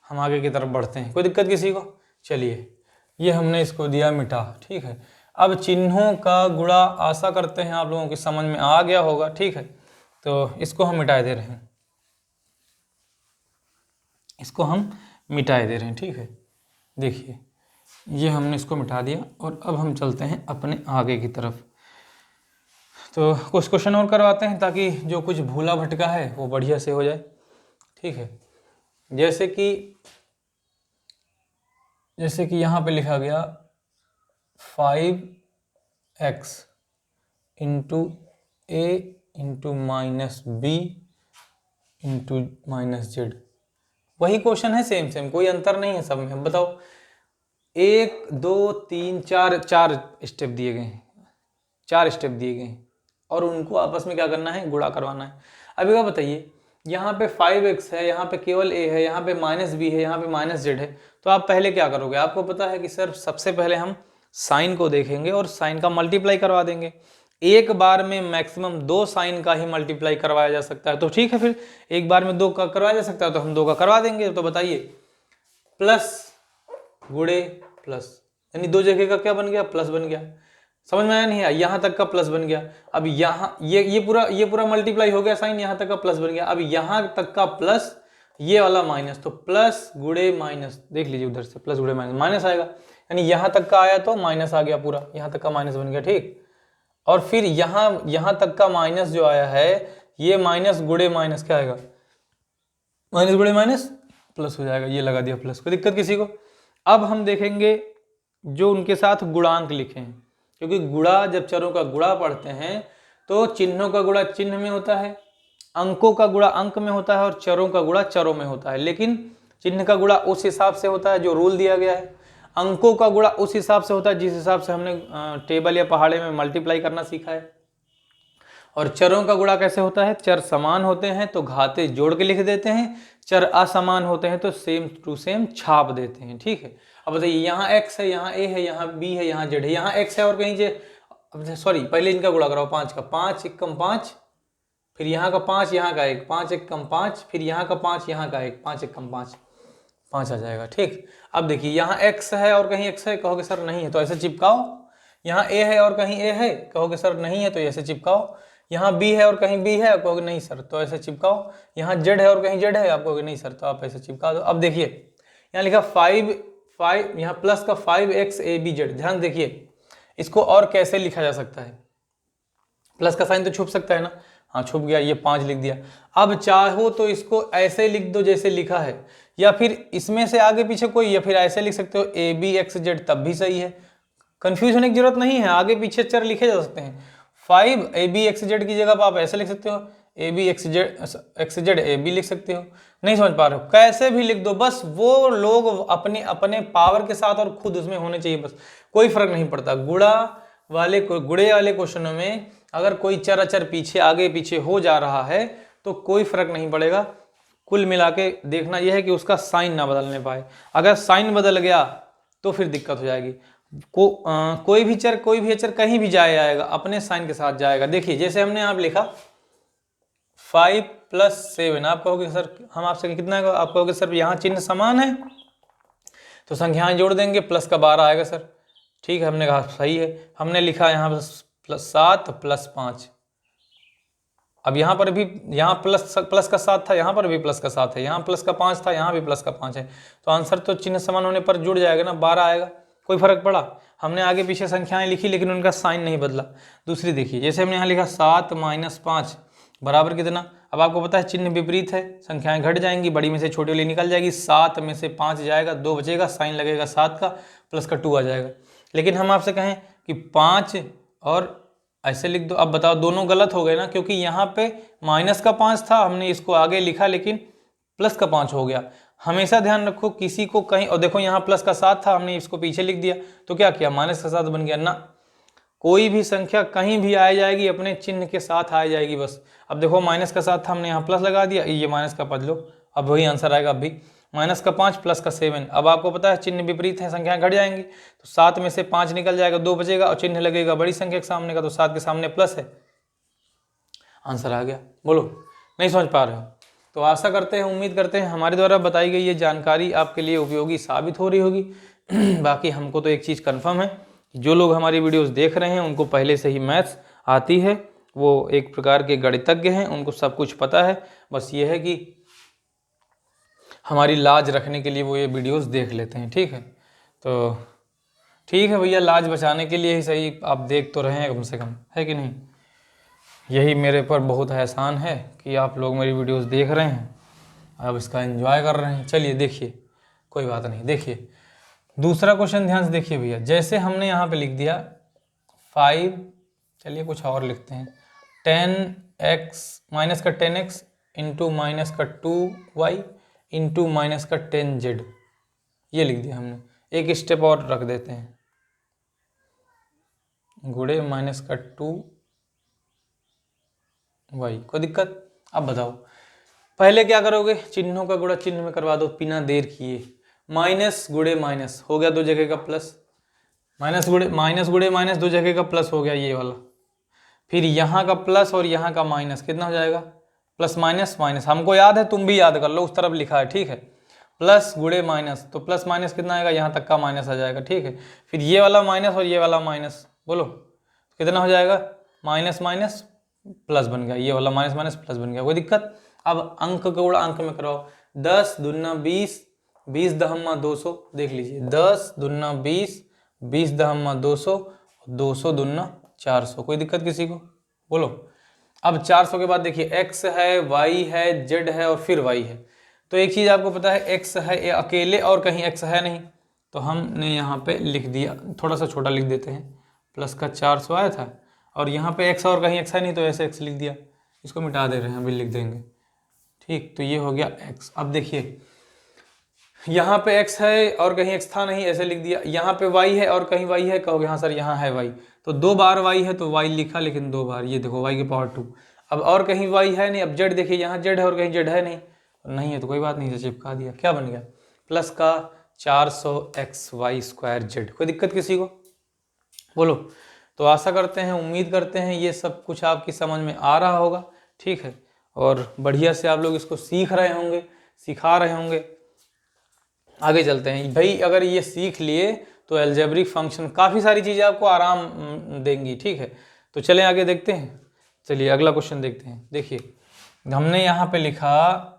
हम आगे की तरफ बढ़ते हैं। कोई दिक्कत किसी को? चलिए, ये हमने इसको दिया मिटा, ठीक है। अब चिन्हों का गुणा आशा करते हैं आप लोगों की समझ में आ गया होगा, ठीक है। तो इसको हम मिटाए दे रहे हैं, इसको हम मिटाए दे रहे हैं, ठीक है। देखिए, ये हमने इसको मिटा दिया और अब हम चलते हैं अपने आगे की तरफ। तो कुछ क्वेश्चन और करवाते हैं ताकि जो कुछ भूला भटका है वो बढ़िया से हो जाए, ठीक है। जैसे कि यहाँ पे लिखा गया 5x into a into minus b into minus z. वही क्वेश्चन है, सेम, कोई अंतर नहीं है सब में। बताओ, 1 2 3 4 स्टेप दिए गए हैं, 4 स्टेप दिए गए हैं और उनको आपस में क्या करना है? गुणा करवाना है। अभी क्या बताइए, यहाँ पे 5x है, यहाँ पे केवल a है, यहाँ पे माइनस b है, यहाँ पे माइनस z है। तो आप पहले क्या करोगे? आपको पता है कि सर सबसे पहले हम साइन को देखेंगे और साइन का मल्टीप्लाई करवा देंगे। एक बार में मैक्सिमम 2 साइन का ही मल्टीप्लाई करवाया जा सकता है, तो ठीक है, फिर एक बार में 2 का करवाया जा सकता है तो हम 2 का करवा देंगे। तो बताइए, प्लस गुणे प्लस, यानी 2 जगह का क्या बन गया? प्लस बन गया। समझ में आया नहीं आया? यहाँ तक का प्लस बन गया। अब यहाँ ये पूरा मल्टीप्लाई हो गया साइन, यहाँ तक का प्लस बन गया। अब यहाँ तक का प्लस, ये वाला माइनस, तो प्लस गुणे माइनस, देख लीजिए उधर से प्लस गुणे माइनस, माइनस आएगा, यानी यहाँ तक का आया तो माइनस आ गया, पूरा यहाँ तक का माइनस बन गया, ठीक। और फिर यहाँ तक का माइनस जो आया है, ये माइनस गुणे माइनस क्या आएगा? माइनस गुणे माइनस प्लस हो जाएगा, ये लगा दिया प्लस। कोई दिक्कत किसी को? अब हम देखेंगे जो उनके साथ गुणांक लिखे हैं, क्योंकि गुणा, जब चरों का गुणा पढ़ते हैं तो चिन्हों का गुणा चिन्ह में होता है, अंकों का गुणा अंक में होता है और चरों का गुणा चरों में होता है। लेकिन चिन्ह का गुणा उस हिसाब से होता है जो रूल दिया गया है, अंकों का गुणा उस हिसाब से होता है जिस हिसाब से हमने टेबल या पहाड़े में मल्टीप्लाई करना सीखा है। और चरों का गुणा कैसे होता है? चर समान होते हैं तो घाते जोड़ के लिख देते हैं, चर असमान होते हैं तो सेम टू सेम छाप देते हैं, ठीक है। अब बताइए, यहाँ x है, यहाँ a है, यहाँ b है, यहाँ z है, यहाँ x है और कहीं j, सॉरी पहले इनका गुणा कराओ, 5 का, 5 1 कम 5, फिर यहाँ का 5 यहाँ का 1, 5 1 कम 5, फिर यहाँ का 5 यहाँ का 1, 5 1 कम 5, 5 आ जाएगा, ठीक। अब देखिए, यहाँ x है और कहीं x है, कहोगे सर नहीं है तो ऐसे चिपकाओ। यहाँ a है और कहीं a है, कहोगे सर नहीं है तो ऐसे चिपकाओ। यहाँ b है और कहीं b है, कहोगे नहीं सर तो ऐसे चिपकाओ। यहाँ z है और कहीं z है, आप कहोगे नहीं सर तो आप ऐसे चिपका दो। अब देखिए, यहाँ लिखा 5 यहाँ प्लस का 5x a b z। ध्यान देखिए, इसको और कैसे लिखा जा सकता है? प्लस का साइन तो छुप सकता है ना, हाँ छुप गया, ये 5 लिख दिया। अब चाहो तो इसको ऐसे लिख दो जैसे लिखा है, या फिर इसमें से आगे पीछे कोई, या फिर ऐसे लिख सकते हो a b x z, तब भी सही है। कंफ्यूज होने की जरूरत नहीं है, आगे पीछे चर लिखे जा सकते हैं। 5 a b x z की जगह आप ऐसे लिख सकते हो a b x z a b लिख सकते हो। नहीं समझ पा रहे हो, कैसे भी लिख दो, बस वो लोग अपने अपने पावर के साथ और खुद उसमें होने चाहिए, बस कोई फर्क नहीं पड़ता। गुड़े वाले क्वेश्चनों में अगर कोई चर अचर पीछे आगे पीछे हो जा रहा है तो कोई फर्क नहीं पड़ेगा। कुल मिला के देखना यह है कि उसका साइन ना बदलने पाए। अगर साइन बदल गया तो फिर दिक्कत हो जाएगी। कोई भी अचर कहीं भी जाएगा अपने साइन के साथ जाएगा। देखिए जैसे हमने यहाँ लिखा 5 + 7, आप कहोगे सर हम आपसे कितना है, आप कहोगे सर यहाँ चिन्ह समान है तो संख्याएं जोड़ देंगे, प्लस का 12 आएगा सर। ठीक है, हमने कहा सही है। हमने लिखा यहाँ +7 + 5, अब यहाँ पर भी यहाँ प्लस का 7 था, यहाँ पर भी प्लस का 7 है, यहाँ प्लस का 5 था, यहाँ भी प्लस का 5 है, तो आंसर तो चिन्ह समान होने पर जुड़ जाएगा ना, 12 आएगा। कोई फर्क पड़ा? हमने आगे पीछे संख्याएं लिखी लेकिन उनका साइन नहीं बदला। दूसरी देखिए, जैसे हमने यहाँ लिखा 7 - 5 बराबर कितना, अब आपको पता है चिन्ह विपरीत है, संख्याएं घट जाएंगी, बड़ी में से छोटी वाली निकल जाएगी, 7 में से 5 जाएगा, 2 बचेगा, साइन लगेगा 7 का, प्लस का 2 आ जाएगा। लेकिन हम आपसे कहें कि 5 और ऐसे लिख दो, अब बताओ दोनों गलत हो गए ना, क्योंकि यहाँ पे माइनस का 5 था, हमने इसको आगे लिखा लेकिन प्लस का 5 हो गया। हमेशा ध्यान रखो किसी को कहीं, और देखो यहाँ प्लस का 7 था, हमने इसको पीछे लिख दिया तो क्या किया, माइनस का 7 बन गया ना। कोई भी संख्या कहीं भी आ जाएगी अपने चिन्ह के साथ आ जाएगी बस। अब देखो माइनस का 7 था, हमने यहाँ प्लस लगा दिया, ये माइनस का 5 लो, अब वही आंसर आएगा। अब भी माइनस का 5 प्लस का 7, अब आपको पता है चिन्ह विपरीत है, संख्या घट जाएंगी, तो 7 में से 5 निकल जाएगा, 2 बचेगा और चिन्ह लगेगा बड़ी संख्या के सामने का, तो 7 के सामने प्लस है, आंसर आ गया। बोलो, नहीं समझ पा रहे हो? तो आशा करते हैं, उम्मीद करते हैं हमारे द्वारा बताई गई ये जानकारी आपके लिए उपयोगी साबित हो रही होगी। बाकी हमको तो एक चीज़ कन्फर्म है, जो लोग हमारी वीडियोस देख रहे हैं उनको पहले से ही मैथ्स आती है, वो एक प्रकार के गणितज्ञ हैं, उनको सब कुछ पता है। बस ये है कि हमारी लाज रखने के लिए वो ये वीडियोस देख लेते हैं। ठीक है, तो ठीक है भैया, लाज बचाने के लिए ही सही आप देख तो रहे हैं कम से कम, है कि नहीं? यही मेरे पर बहुत एहसान है कि आप लोग मेरी वीडियोस देख रहे हैं, अब इसका एंजॉय कर रहे हैं। चलिए देखिए, कोई बात नहीं। देखिए दूसरा क्वेश्चन ध्यान से देखिए भैया, जैसे हमने यहाँ पे लिख दिया 5, चलिए कुछ और लिखते हैं, 10x माइनस का 10x इंटू माइनस का 2y इंटू माइनस का 10z, ये लिख दिया हमने। एक स्टेप और रख देते हैं, गुड़े माइनस का 2y, कोई दिक्कत? अब बताओ पहले क्या करोगे, चिन्हों का गुणा चिन्ह में करवा दो बिना देर किए। माइनस गुड़े माइनस हो गया 2 जगह का प्लस, माइनस गुड़े माइनस 2 जगह का प्लस हो गया ये वाला, फिर यहाँ का प्लस और यहाँ का माइनस, कितना हो जाएगा, प्लस माइनस माइनस, हमको याद है, तुम भी याद कर लो, उस तरफ लिखा है। ठीक है, प्लस गुड़े माइनस, तो प्लस माइनस कितना आएगा, यहाँ तक का माइनस आ जाएगा। ठीक है, फिर ये वाला माइनस और ये वाला माइनस, बोलो कितना हो जाएगा, माइनस माइनस प्लस बन गया, ये वाला माइनस माइनस प्लस बन गया, कोई दिक्कत? अब अंक का गुणा अंक में करवाओ, 10 दूना 20, 20 दहम्मा 200, देख लीजिए 10 दूना 20, 20 दहम्मा 200, 200 दूना 400, कोई दिक्कत किसी को? बोलो। अब 400 के बाद देखिए x है, y है, z है और फिर y है, तो एक चीज़ आपको पता है, x है ये अकेले और कहीं x है नहीं, तो हमने यहाँ पे लिख दिया, थोड़ा सा छोटा लिख देते हैं, प्लस का 400 आया था और यहाँ पे x और कहीं x है नहीं तो ऐसे x लिख दिया, इसको मिटा दे रहे हैं, अभी लिख देंगे। ठीक, तो ये हो गया x। अब देखिए यहाँ पे x है और कहीं x था नहीं, ऐसे लिख दिया, यहाँ पे y है और कहीं y है, कहोगे हाँ सर यहाँ है y, तो 2 बार y है तो y लिखा, लेकिन 2 बार, ये देखो y की पावर 2। अब और कहीं y है नहीं, अब z देखिए, यहाँ z है और कहीं z है नहीं, नहीं है तो कोई बात नहीं, इसे चिपका दिया, क्या बन गया, प्लस का 400xy²z, कोई दिक्कत किसी को? बोलो। तो आशा करते हैं, उम्मीद करते हैं ये सब कुछ आपकी समझ में आ रहा होगा। ठीक है, और बढ़िया से आप लोग इसको सीख रहे होंगे, सिखा रहे होंगे। आगे चलते हैं भाई, अगर ये सीख लिए तो अलजेब्रिक फंक्शन काफ़ी सारी चीज़ें आपको आराम देंगी। ठीक है, तो चलें आगे देखते हैं। चलिए अगला क्वेश्चन देखते हैं। देखिए हमने यहाँ पे लिखा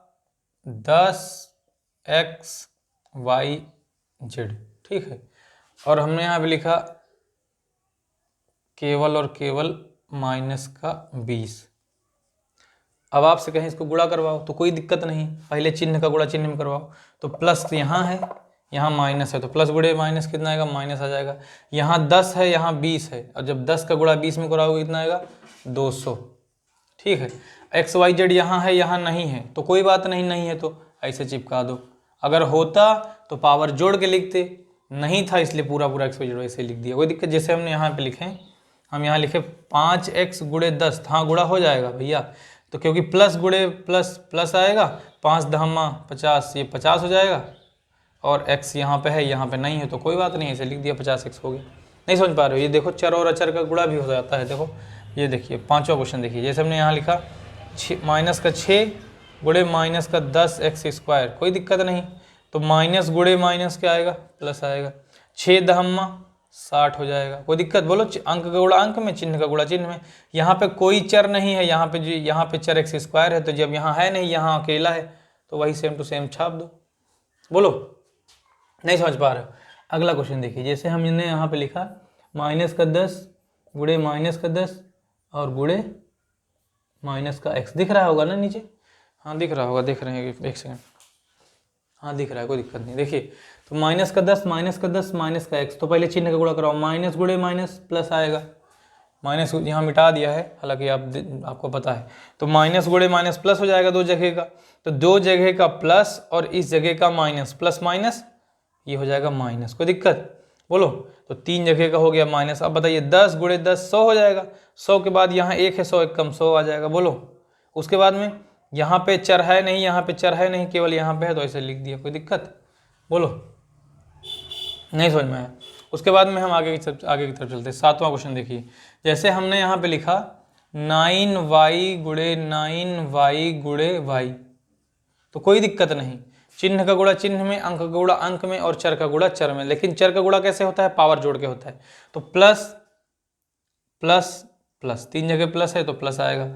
10xyz, ठीक है, और हमने यहाँ पे लिखा केवल और केवल माइनस का 20। अब आपसे कहें इसको गुणा करवाओ तो कोई दिक्कत नहीं, पहले चिन्ह का गुणा चिन्ह में करवाओ, तो प्लस यहाँ है, यहाँ माइनस है, तो प्लस गुणे माइनस कितना आएगा, माइनस आ जाएगा। यहाँ 10 है, यहाँ 20 है, और जब 10 का गुणा 20 में कराओगे कितना आएगा, 200। ठीक है। एक्स वाई जेड यहाँ है, यहाँ नहीं है, तो कोई बात नहीं, नहीं है तो ऐसे चिपका दो। अगर होता तो पावर जोड़ के लिखते, नहीं था इसलिए पूरा पूरा एक्स वाई जेड वैसे लिख दिया, कोई दिक्कत। जैसे हमने यहाँ पे लिखे, हम यहाँ लिखे 5x गुणे 10, हाँ गुणा हो जाएगा भैया, तो क्योंकि प्लस गुणे प्लस प्लस आएगा, 5 दहमा 50, ये 50 हो जाएगा, और x यहाँ पे है, यहाँ पे नहीं है, तो कोई बात नहीं, ऐसे लिख दिया 50x हो गया। नहीं समझ पा रहे हो, ये देखो चर और अचर का गुणा भी हो जाता है। देखो ये देखिए पांचवा क्वेश्चन देखिए, जैसे हमने यहाँ लिखा माइनस का 6 गुणे माइनस का 10x², कोई दिक्कत नहीं, तो माइनस गुणे माइनस क्या आएगा, प्लस आएगा, 6 दहम्मा 60 हो जाएगा, कोई दिक्कत। बोलो अंक का गुणा अंक में, चिन्ह का गुणा चिन्ह में। यहाँ पे कोई चर नहीं है, यहाँ पे चर x² है, तो जब यहाँ है नहीं, यहाँ अकेला है, तो वही सेम टू सेम छाप दो। बोलो नहीं समझ पा रहे हो। अगला क्वेश्चन देखिए, जैसे हमने यहाँ पे लिखा माइनस का 10 गुणे माइनस का 10 और गुणे माइनस का x, दिख रहा होगा ना नीचे, हाँ दिख रहा होगा, देख रहे हैं, एक सेकंड, हाँ दिख रहा है, कोई दिक्कत नहीं। देखिए तो माइनस का 10 माइनस का 10 माइनस का x, तो पहले चिन्ह का गुणा कराओ, माइनस गुणे माइनस प्लस आएगा, माइनस यहाँ मिटा दिया है, हालांकि आपको पता है, तो माइनस गुणे माइनस प्लस हो जाएगा दो जगह का, तो दो जगह का प्लस और इस जगह का माइनस, प्लस माइनस ये हो जाएगा माइनस, कोई दिक्कत। बोलो तो 3 जगह का हो गया माइनस। अब बताइए 10 गुणे 10 100 हो जाएगा, 100 के बाद यहाँ 1 है, 100 एक कम 100 आ जाएगा। बोलो उसके बाद में यहाँ पे चर है नहीं, यहाँ पे चर है नहीं, केवल यहाँ पे है, तो ऐसे लिख दिया, कोई दिक्कत। बोलो नहीं समझ में आया। उसके बाद में हम आगे की तरफ चलते हैं। 7वां क्वेश्चन देखिए, जैसे हमने यहाँ पे लिखा 9y गुणे 9y गुणे y, तो कोई दिक्कत नहीं, चिन्ह का गुणा चिन्ह में, अंक का गुणा अंक में, और चर का गुणा चर में। लेकिन चर का गुणा कैसे होता है, पावर जोड़ के होता है, तो प्लस प्लस प्लस, 3 जगह प्लस है तो प्लस आएगा,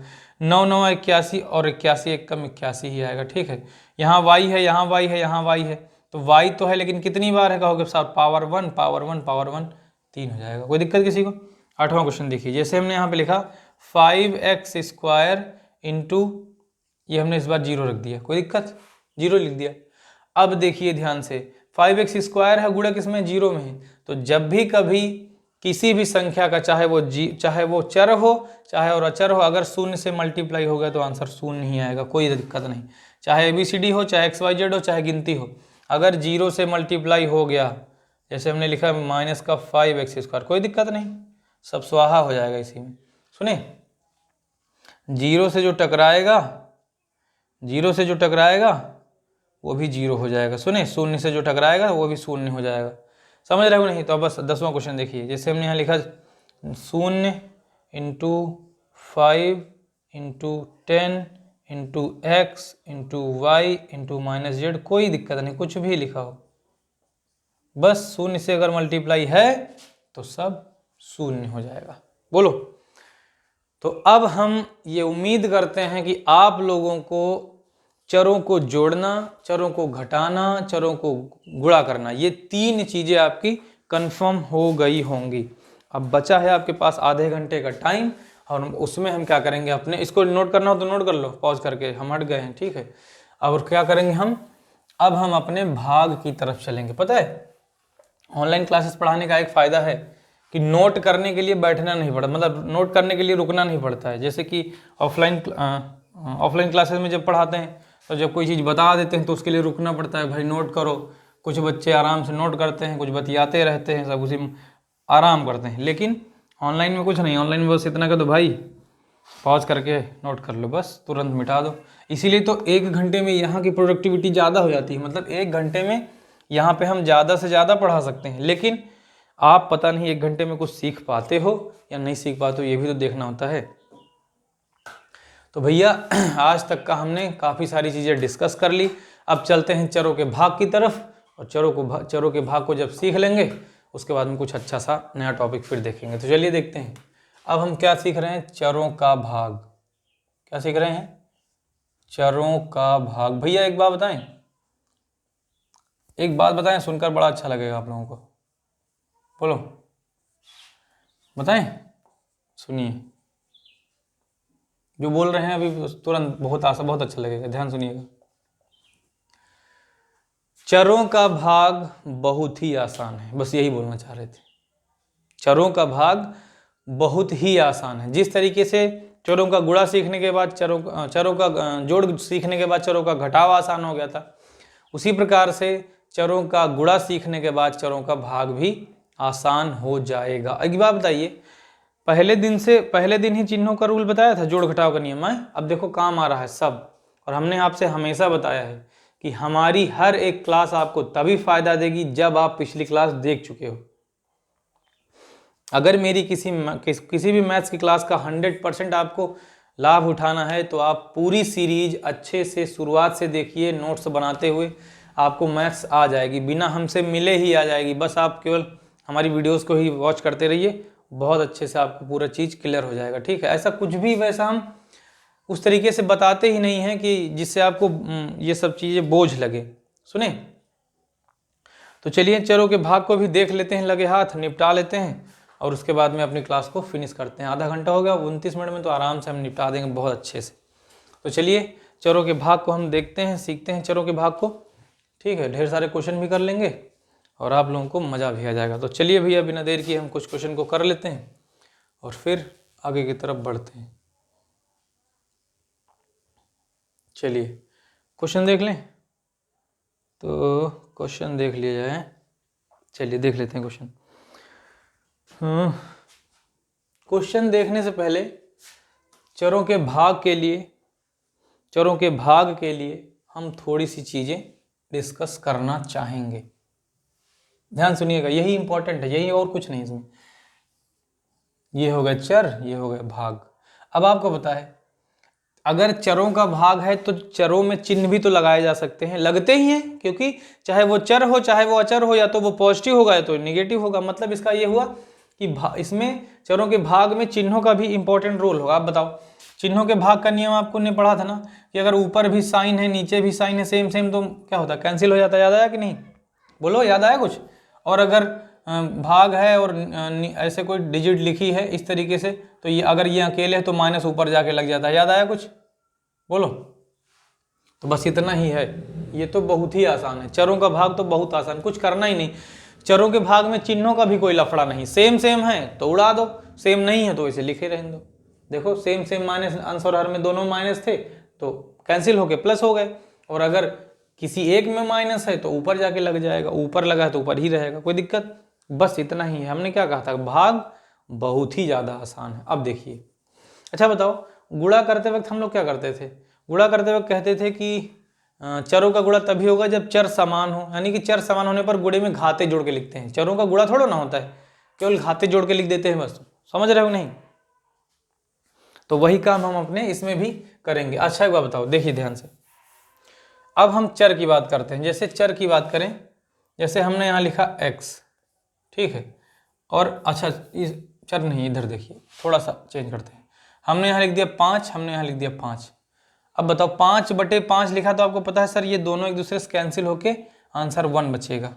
9 9 81 और 81 एक कम 81 ही आएगा, ठीक है। यहाँ y है, यहाँ y है, यहाँ y है, तो y तो है लेकिन कितनी बार है कहोगे साहब, पावर 1 पावर 1 पावर 1, 3 हो जाएगा, कोई दिक्कत किसी को। 8वां क्वेश्चन देखिए, जैसे हमने यहाँ पे लिखा 5x² इंटू, ये हमने इस बार 0 रख दिया, कोई दिक्कत, 0 लिख दिया। अब देखिए ध्यान से, 5x² है, गुणा किसमें, 0 में है, तो जब भी कभी किसी भी संख्या का चाहे वो चर हो चाहे और अचर हो, अगर 0 से मल्टीप्लाई हो गया तो आंसर 0 ही आएगा, कोई दिक्कत नहीं। चाहे ABCD हो, चाहे XYZ हो, चाहे गिनती हो, अगर 0 से मल्टीप्लाई हो गया, जैसे हमने लिखा माइनस का 5x², कोई दिक्कत नहीं, सब स्वाहा हो जाएगा इसी में। सुने 0 से जो टकराएगा वो भी 0 हो जाएगा। सुने 0 से जो टकराएगा वो भी 0 हो जाएगा, समझ रहे हो नहीं। तो अब बस 10वां क्वेश्चन देखिए, जैसे हमने यहाँ लिखा 0 into 5 into 10 into x into y into minus z, कोई दिक्कत नहीं, कुछ भी लिखा हो, बस 0 से अगर मल्टीप्लाई है तो सब 0 हो जाएगा। बोलो तो अब हम ये उम्मीद करते हैं कि आप लोगों को चरों को जोड़ना, चरों को घटाना, चरों को गुणा करना, ये 3 चीजें आपकी कंफर्म हो गई होंगी। अब बचा है आपके पास आधे घंटे का टाइम, और उसमें हम क्या करेंगे, अपने इसको नोट करना हो तो नोट कर लो, पॉज करके, हम हट गए हैं, ठीक है। और क्या करेंगे अब हम अपने भाग की तरफ चलेंगे। पता है ऑनलाइन क्लासेस पढ़ाने का एक फ़ायदा है कि नोट करने के लिए बैठना नहीं पड़ता, मतलब नोट करने के लिए रुकना नहीं पड़ता है। जैसे कि ऑफलाइन क्लासेस में जब पढ़ाते हैं तो जब कोई चीज़ बता देते हैं तो उसके लिए रुकना पड़ता है, भाई नोट करो। कुछ बच्चे आराम से नोट करते हैं, कुछ बतियाते रहते हैं, सब उसी में आराम करते हैं। लेकिन ऑनलाइन में कुछ नहीं, ऑनलाइन में बस इतना कर दो भाई, पॉज करके नोट कर लो, बस तुरंत मिटा दो। इसीलिए तो 1 घंटे में यहाँ की प्रोडक्टिविटी ज़्यादा हो जाती है, मतलब 1 घंटे में यहाँ पे हम ज़्यादा से ज़्यादा पढ़ा सकते हैं। लेकिन आप पता नहीं 1 घंटे में कुछ सीख पाते हो या नहीं सीख पाते हो, ये भी तो देखना होता है। तो भैया आज तक का हमने काफ़ी सारी चीज़ें डिस्कस कर ली। अब चलते हैं चरों के भाग की तरफ, और चरों के भाग को जब सीख लेंगे उसके बाद में कुछ अच्छा सा नया टॉपिक फिर देखेंगे। तो चलिए देखते हैं अब हम क्या सीख रहे हैं, चरों का भाग। क्या सीख रहे हैं, चरों का भाग। भैया एक बात बताएं, सुनकर बड़ा अच्छा लगेगा आप लोगों को। बोलो बताएं, सुनिए जो बोल रहे हैं अभी तुरंत, बहुत अच्छा लगेगा, ध्यान सुनिएगा। चरों का भाग बहुत ही आसान है, बस यही बोलना चाह रहे थे। चरों का भाग बहुत ही आसान है। जिस तरीके से चरों का गुणा सीखने के बाद चरों का जोड़ सीखने के बाद चरों का घटाव आसान हो गया था। उसी प्रकार से चरों का गुणा सीखने के बाद चरों का भाग भी आसान हो जाएगा। एक बात बताइए, पहले दिन ही चिन्हों का रूल बताया था, जोड़ घटाव का नियम है। अब देखो काम आ रहा है सब। और हमने आपसे हमेशा बताया है कि हमारी हर एक क्लास आपको तभी फायदा देगी जब आप पिछली क्लास देख चुके हो। अगर मेरी किसी भी मैथ्स की क्लास का 100% आपको लाभ उठाना है तो आप पूरी सीरीज अच्छे से शुरुआत से देखिए, नोट्स बनाते हुए आपको मैथ्स आ जाएगी, बिना हमसे मिले ही आ जाएगी। बस आप केवल हमारी वीडियोस को ही वॉच करते रहिए, बहुत अच्छे से आपको पूरा चीज़ क्लियर हो जाएगा। ठीक है, ऐसा कुछ भी वैसा हम उस तरीके से बताते ही नहीं हैं कि जिससे आपको ये सब चीज़ें बोझ लगे। सुने, तो चलिए चरों के भाग को भी देख लेते हैं, लगे हाथ निपटा लेते हैं और उसके बाद में अपनी क्लास को फिनिश करते हैं। आधा घंटा हो गया, 29 मिनट में तो आराम से हम निपटा देंगे बहुत अच्छे से। तो चलिए चरों के भाग को हम देखते हैं, सीखते हैं चरों के भाग को। ठीक है, ढेर सारे क्वेश्चन भी कर लेंगे और आप लोगों को मज़ा भी आ जाएगा। तो चलिए भैया बिना देर किए हम कुछ क्वेश्चन को कर लेते हैं और फिर आगे की तरफ बढ़ते हैं। चलिए क्वेश्चन देख लें, तो क्वेश्चन देख लिया जाए। चलिए देख लेते हैं क्वेश्चन। क्वेश्चन देखने से पहले चरों के भाग के लिए हम थोड़ी सी चीज़ें डिस्कस करना चाहेंगे। ध्यान सुनिएगा, यही इंपॉर्टेंट है, यही और कुछ नहीं इसमें। ये हो गया चर, ये हो गया भाग। अब आपको पता है अगर चरों का भाग है तो चरों में चिन्ह भी तो लगाए जा सकते हैं, लगते ही हैं, क्योंकि चाहे वो चर हो चाहे वो अचर हो, या तो वो पॉजिटिव होगा या तो नेगेटिव होगा। मतलब इसका ये हुआ कि इसमें चरों के भाग में चिन्हों का भी इंपॉर्टेंट रोल होगा। आप बताओ, चिन्हों के भाग का नियम आपको ने पढ़ा था ना कि अगर ऊपर भी साइन है नीचे भी साइन है सेम सेम, तो क्या होता है, कैंसिल हो जाता है। याद आया कि नहीं, बोलो याद आया कुछ। और अगर भाग है और ऐसे कोई डिजिट लिखी है इस तरीके से, तो ये अगर ये अकेले है तो माइनस ऊपर जाके लग जाता है। याद आया कुछ, बोलो। तो बस इतना ही है, ये तो बहुत ही आसान है। चरों का भाग तो बहुत आसान, कुछ करना ही नहीं। चरों के भाग में चिन्हों का भी कोई लफड़ा नहीं, सेम सेम है तो उड़ा दो, सेम नहीं है तो इसे लिखे रहने दो। देखो सेम सेम माइनस, अंश और हर में दोनों माइनस थे तो कैंसिल होके प्लस हो गए। और अगर किसी एक में माइनस है तो ऊपर जाके लग जाएगा, ऊपर लगा है तो ऊपर ही रहेगा, कोई दिक्कत। बस इतना ही है। हमने क्या कहा था, भाग बहुत ही ज़्यादा आसान है। अब देखिए, अच्छा बताओ, गुणा करते वक्त हम लोग क्या करते थे? गुणा करते वक्त कहते थे कि चरों का गुणा तभी होगा जब चर समान हो, यानी कि चर समान होने पर गुणे में घाते जोड़ के लिखते हैं। चरों का गुणा थोड़ा ना होता है, केवल घाते जोड़ के लिख देते हैं बस। समझ रहे हो नहीं? तो वही काम हम अपने इसमें भी करेंगे। अच्छा एक बात बताओ, देखिए ध्यान से। अब हम चर की बात करते हैं। जैसे चर की बात करें, जैसे हमने यहाँ लिखा x, ठीक है, और अच्छा इस चर नहीं, इधर देखिए थोड़ा सा चेंज करते हैं। हमने यहाँ लिख दिया 5, हमने यहाँ लिख दिया 5। अब बताओ 5/5 लिखा तो आपको पता है सर ये दोनों एक दूसरे से कैंसिल होके आंसर 1 बचेगा।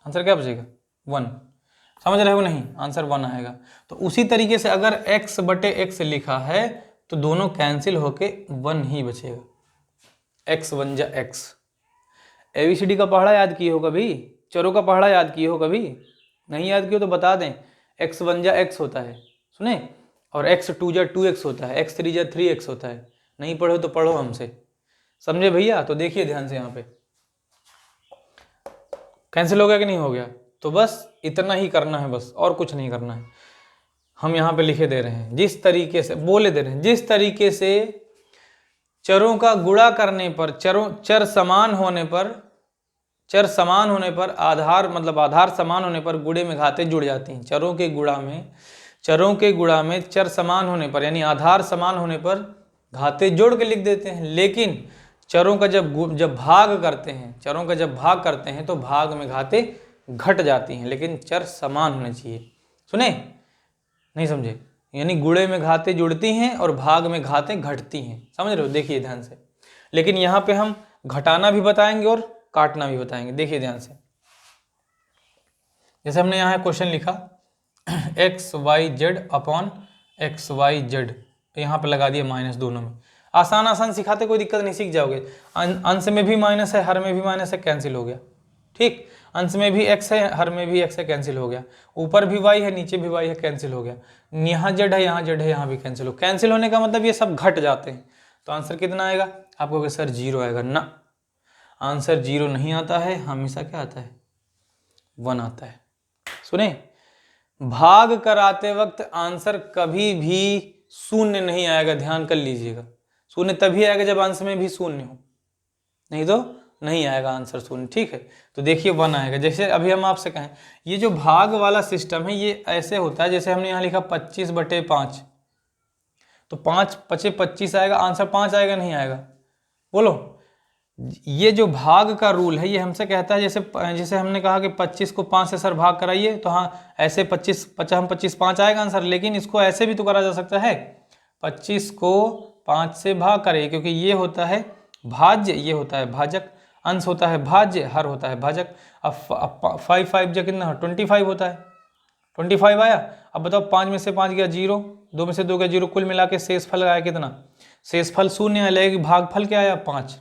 आंसर क्या बचेगा? 1। समझ रहे हो नहीं? आंसर 1 आएगा। तो उसी तरीके से अगर x/x लिखा है तो दोनों कैंसिल होके 1 ही बचेगा। x 1 जा x। ABCD का पढ़ा याद किए हो कभी? चरों का पढ़ा याद किए हो कभी? नहीं याद किए तो बता दें। x 1 जा x होता है, सुने, और x 2 जा 2x होता है, x 3 जा 3x होता है। नहीं पढ़ो तो पढ़ो हमसे, समझे भैया? तो देखिए ध्यान से, यहाँ पे कैंसिल हो गया कि नहीं हो गया? तो बस इतना ही करना है, बस और कुछ नहीं करना है। हम यहाँ पे लिखे दे रहे हैं, जिस तरीके से बोले दे रहे हैं, जिस तरीके से चरों का गुणा करने पर चर समान होने पर आधार समान होने पर गुणे में घाते जुड़ जाती हैं। चरों के गुणा में चर समान होने पर यानी आधार समान होने पर घाते जोड़ के लिख देते हैं। लेकिन चरों का जब भाग करते हैं तो भाग में घाते घट जाती हैं, लेकिन चर समान होने चाहिए। सुने? नहीं समझे? यानी गुणे में घाते जुड़ती हैं और भाग में घाते घटती हैं। समझ रहे हो? देखिए ध्यान से। लेकिन यहाँ पे हम घटाना भी बताएंगे और काटना भी बताएंगे। देखिए ध्यान से। जैसे हमने यहाँ क्वेश्चन लिखा XYZ अपॉन XYZ, तो यहाँ पे लगा दिया माइनस दोनों में। आसान सिखाते, कोई दिक्कत नहीं, सीख जाओगे। अंश में भी माइनस है, हर में भी माइनस है, कैंसिल हो गया। ठीक, अंश में भी x है, हर में भी x है, कैंसिल हो गया। ऊपर भी y है, नीचे भी y है, कैंसिल हो गया। यहाँ जेड है, यहाँ जेड है, यहाँ भी कैंसिल हो। कैंसिल होने का मतलब ये सब घट जाते हैं। तो आंसर कितना आएगा? आप कहोगे सर 0 आएगा ना, आंसर 0 नहीं आता है, हमेशा क्या आता है? 1 आता है। सुने, भाग कराते वक्त आंसर कभी भी शून्य नहीं आएगा, ध्यान कर लीजिएगा। शून्य तभी आएगा जब अंश में भी शून्य हो, नहीं तो नहीं आएगा आंसर शून्य, ठीक है। तो देखिए 1 आएगा। जैसे अभी हम आपसे कहें, ये जो भाग वाला सिस्टम है ये ऐसे होता है, जैसे हमने यहाँ लिखा 25/5, तो 5 पचे 25 आएगा, आंसर 5 आएगा, नहीं आएगा? बोलो। ये जो भाग का रूल है ये हमसे कहता है, जैसे हमने कहा कि 25 को 5 से सर भाग कराइए, तो हाँ ऐसे 25 5 आएगा आंसर। लेकिन इसको ऐसे भी तो करा जा सकता है, 25 को 5 से भाग कराइए, क्योंकि ये होता है भाज्य, ये होता है भाजक, अंश होता है भाज्य, हर होता है भाजक। अब 5 जो कितना 25 होता है, 25 आया। अब बताओ 5 में से 5 गया 0, 2 में से 2 गया 0, कुल मिला के शेष फल आया कितना? शेष फल 0 आया, लेकिन भागफल क्या आया? 5।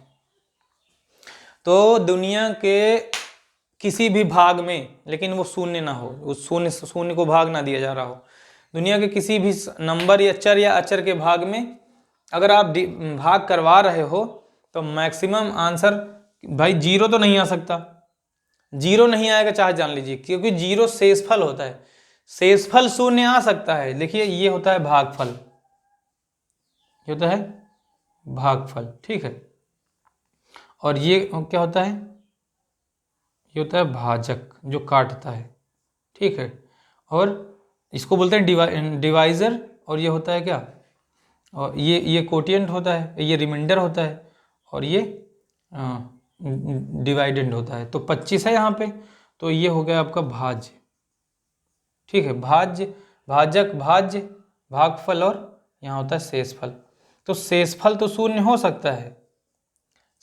तो दुनिया के किसी भी भाग में, लेकिन वो शून्य ना हो, उस शून्य को भाग ना दिया जा रहा हो, दुनिया के किसी भी नंबर या चर या अचर के भाग में अगर आप भाग करवा रहे हो तो मैक्सिमम आंसर भाई 0 तो नहीं आ सकता, 0 नहीं आएगा चाहे जान लीजिए, क्योंकि 0 शेषफल होता है। शेषफल 0 आ सकता है। देखिए ये होता है भागफल, ये होता है भागफल, ठीक है। और ये क्या होता है? ये होता है भाजक, जो काटता है, ठीक है। और इसको बोलते हैं डिवाइजर। और ये होता है क्या? और ये कोटिएंट होता है, ये रिमाइंडर होता है, और ये डिवाइडेंड होता है। तो 25 है यहाँ पे, तो ये हो गया आपका भाज्य, ठीक है। भाज्य, भाजक, भाज्य, भागफल, और यहाँ होता है शेषफल। तो शेषफल तो 0 हो सकता है,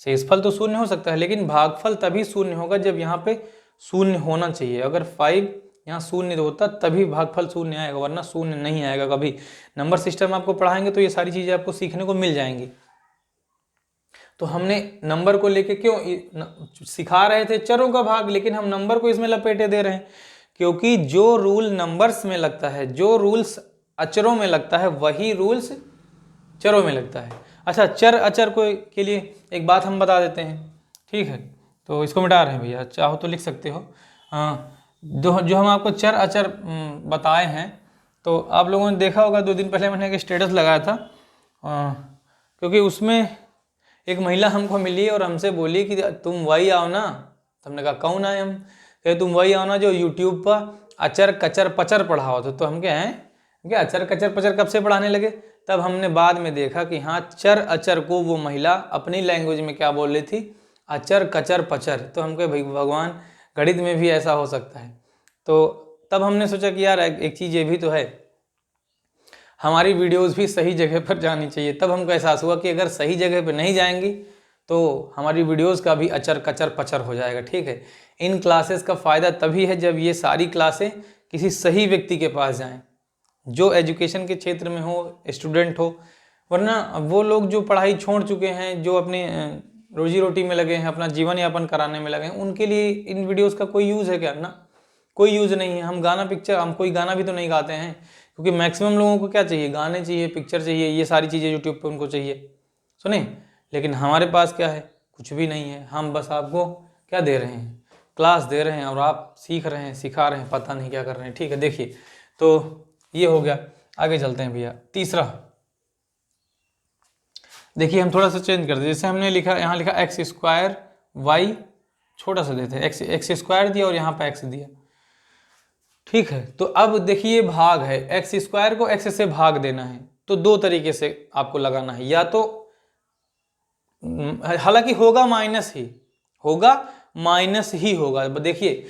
शेषफल तो 0 हो सकता है, लेकिन भागफल तभी 0 होगा जब यहाँ पे 0 होना चाहिए। अगर 5 यहाँ 0 होता तभी भागफल 0 आएगा, वरना 0 नहीं आएगा कभी। नंबर सिस्टम आपको पढ़ाएंगे तो ये सारी चीज़ें आपको सीखने को मिल जाएंगी। तो हमने नंबर को लेके क्यों सिखा रहे थे चरों का भाग, लेकिन हम नंबर को इसमें लपेटे दे रहे हैं, क्योंकि जो रूल नंबर्स में लगता है, जो रूल्स अचरों में लगता है, वही रूल्स चरों में लगता है। अच्छा, चर अचर को के लिए एक बात हम बता देते हैं, ठीक है। तो इसको मिटा रहे हैं भैया, चाहो तो लिख सकते हो। जो हम आपको चर अचर बताए हैं, तो आप लोगों ने देखा होगा 2 दिन पहले मैंने एक स्टेटस लगाया था, क्योंकि उसमें एक महिला हमको मिली और हमसे बोली कि तुम वही आओ ना। तो हमने कहा कौन आए? हम कहे तुम वही आओ ना जो यूट्यूब पर अचर कचर पचर पढ़ाओ। तो हम क्या हैं, क्या अचर कचर पचर कब से पढ़ाने लगे? तब हमने बाद में देखा कि हाँ, चर अचर को वो महिला अपनी लैंग्वेज में क्या बोल रही थी, अचर कचर पचर। तो हम कहे भाई भगवान, गणित में भी ऐसा हो सकता है। तो तब हमने सोचा कि यार एक चीज़ ये भी तो है, हमारी वीडियोस भी सही जगह पर जानी चाहिए। तब हमको एहसास हुआ कि अगर सही जगह पर नहीं जाएंगी तो हमारी वीडियोस का भी अचर कचर पचर हो जाएगा, ठीक है। इन क्लासेस का फ़ायदा तभी है जब ये सारी क्लासें किसी सही व्यक्ति के पास जाएं, जो एजुकेशन के क्षेत्र में हो, स्टूडेंट हो। वरना वो लोग जो पढ़ाई छोड़ चुके हैं, जो अपने रोजी रोटी में लगे हैं, अपना जीवन यापन कराने में लगे हैं, उनके लिए इन वीडियोस का कोई यूज़ है क्या? ना, कोई यूज़ नहीं है। हम कोई गाना भी तो नहीं गाते हैं, क्योंकि मैक्सिमम लोगों को क्या चाहिए, गाने चाहिए, पिक्चर चाहिए, ये सारी चीज़ें यूट्यूब पे उनको चाहिए, सुने। लेकिन हमारे पास क्या है? कुछ भी नहीं है। हम बस आपको क्या दे रहे हैं, क्लास दे रहे हैं, और आप सीख रहे हैं, सिखा रहे हैं, पता नहीं क्या कर रहे हैं, ठीक है। देखिए, तो ये हो गया। आगे चलते हैं भैया। तीसरा देखिए, हम थोड़ा सा चेंज करते हैं। जैसे हमने लिखा, यहाँ लिखा x² y, छोटा सा देते हैं, x² दिया और यहाँ पे x दिया, ठीक है। तो अब देखिए भाग है, x² को x से भाग देना है, तो 2 तरीके से आपको लगाना है। या तो हालांकि होगा माइनस ही होगा। देखिए,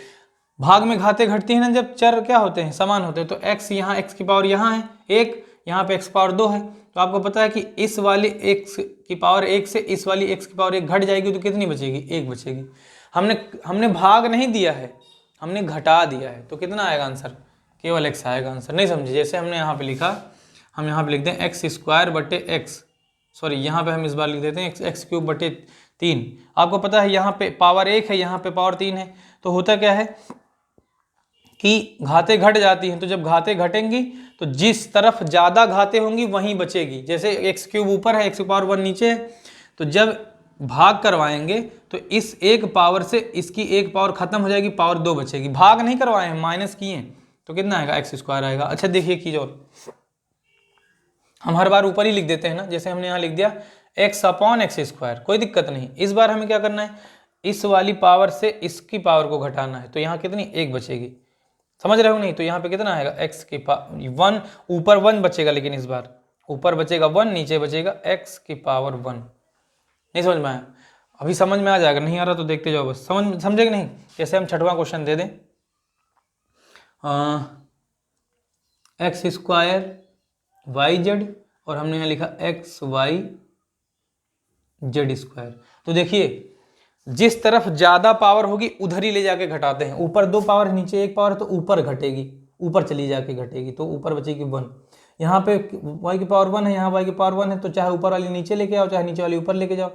भाग में घाते घटती है ना जब चर क्या होते हैं, समान होते हैं। तो x यहाँ x की पावर यहाँ है 1, यहाँ पे x पावर 2 है। तो आपको पता है कि इस वाली x की पावर 1 से इस वाली x की पावर 1 घट जाएगी, तो कितनी बचेगी? 1 बचेगी। हमने भाग नहीं दिया है, हमने घटा दिया है। तो कितना आएगा आंसर? केवल x आएगा आंसर। नहीं समझे? जैसे हमने यहाँ पे लिखा, हम यहाँ पे लिखते हैं x² बटे x, सॉरी यहाँ पे हम इस बार लिख देते हैं x³ बटे 3। आपको पता है यहाँ पे पावर 1 है, यहाँ पे पावर 3 है। तो होता क्या है कि घातें घट जाती हैं, तो जब घातें घटेंगी तो जिस तरफ ज़्यादा घातें होंगी वहीं बचेगी। जैसे एक्स क्यूब ऊपर है, एक्स की पावर 1 नीचे है, तो जब भाग करवाएंगे तो इस एक पावर से इसकी एक पावर खत्म हो जाएगी, पावर 2 बचेगी। भाग नहीं करवाए हैं, माइनस किए हैं, तो कितना आएगा, एक्स स्क्वायर आएगा। अच्छा देखिए चीज और, हम हर बार ऊपर ही लिख देते हैं ना, जैसे हमने यहाँ लिख दिया एक्स अपॉन एक्स स्क्वायर, कोई दिक्कत नहीं। इस बार हमें क्या करना है, इस वाली पावर से इसकी पावर को घटाना है, तो यहाँ कितनी, 1 बचेगी। समझ रहे हो नहीं, तो यहाँ पे कितना आएगा, एक्स की पावर 1, ऊपर 1 बचेगा, लेकिन इस बार ऊपर बचेगा 1, नीचे बचेगा एक्स की पावर 1। नहीं समझ में आया? अभी समझ में आ जाएगा, नहीं आ रहा तो देखते जाओ बस, समझे कि नहीं। जैसे हम छठवां क्वेश्चन दे दें, एक्स स्क्वायर वाई जेड, और हमने यहाँ लिखा एक्स वाई जेड स्क्वायर। तो देखिए जिस तरफ ज्यादा पावर होगी उधर ही ले जाके घटाते हैं। ऊपर 2 पावर, नीचे 1 पावर, तो ऊपर घटेगी, ऊपर चली जाके घटेगी, तो ऊपर बचेगी 1। यहाँ पे y की पावर 1 है, यहाँ y की पावर 1 है, तो चाहे ऊपर वाली नीचे लेके आओ, चाहे नीचे वाली ऊपर लेके जाओ,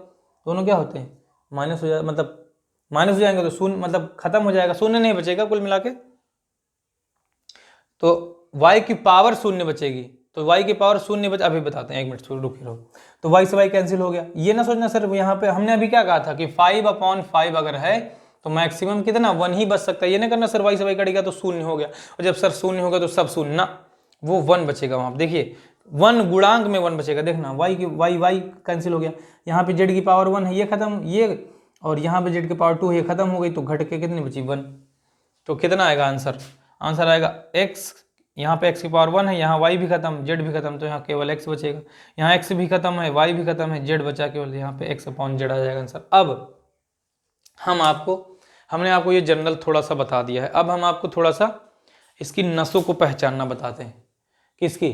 दोनों क्या होते हैं, माइनस हो जाए, मतलब माइनस हो जाएंगे तो शून्य, मतलब खत्म हो जाएगा, शून्य नहीं बचेगा कुल मिला के। तो y की पावर शून्य बचेगी, तो y की पावर शून्य बच, अभी बताते हैं, 1 मिनट रुके रहो। तो y से y कैंसिल हो गया। ये ना सोचना सर यहाँ पे हमने अभी क्या कहा था कि 5/5 अगर है तो मैक्सिमम कितना 1 ही बच सकता है। ये ना करना सर y से y कटेगा तो शून्य हो गया, और जब सर शून्य होगा तो सब शून्य ना, वो 1 बचेगा वहां। देखिए 1 गुणांक में 1 बचेगा, देखना y कैंसिल हो गया। यहाँ पे z की पावर 1 है, ये खत्म, ये, और यहाँ पे z की पावर 2 है, ये खत्म हो गई, तो घट के कितनी बची, 1। तो कितना आएगा आंसर, आंसर आएगा x, यहाँ पे x की पावर 1 है, यहाँ y भी खत्म, z भी खत्म, तो यहाँ केवल x बचेगा। यहाँ x भी खत्म है, y भी खत्म है, z बचा केवल, यहाँ पे x अपॉन z आ जाएगा आंसर। अब हमने आपको ये जनरल थोड़ा सा बता दिया है, अब हम आपको थोड़ा सा इसकी नसों को पहचानना बताते हैं। किसकी,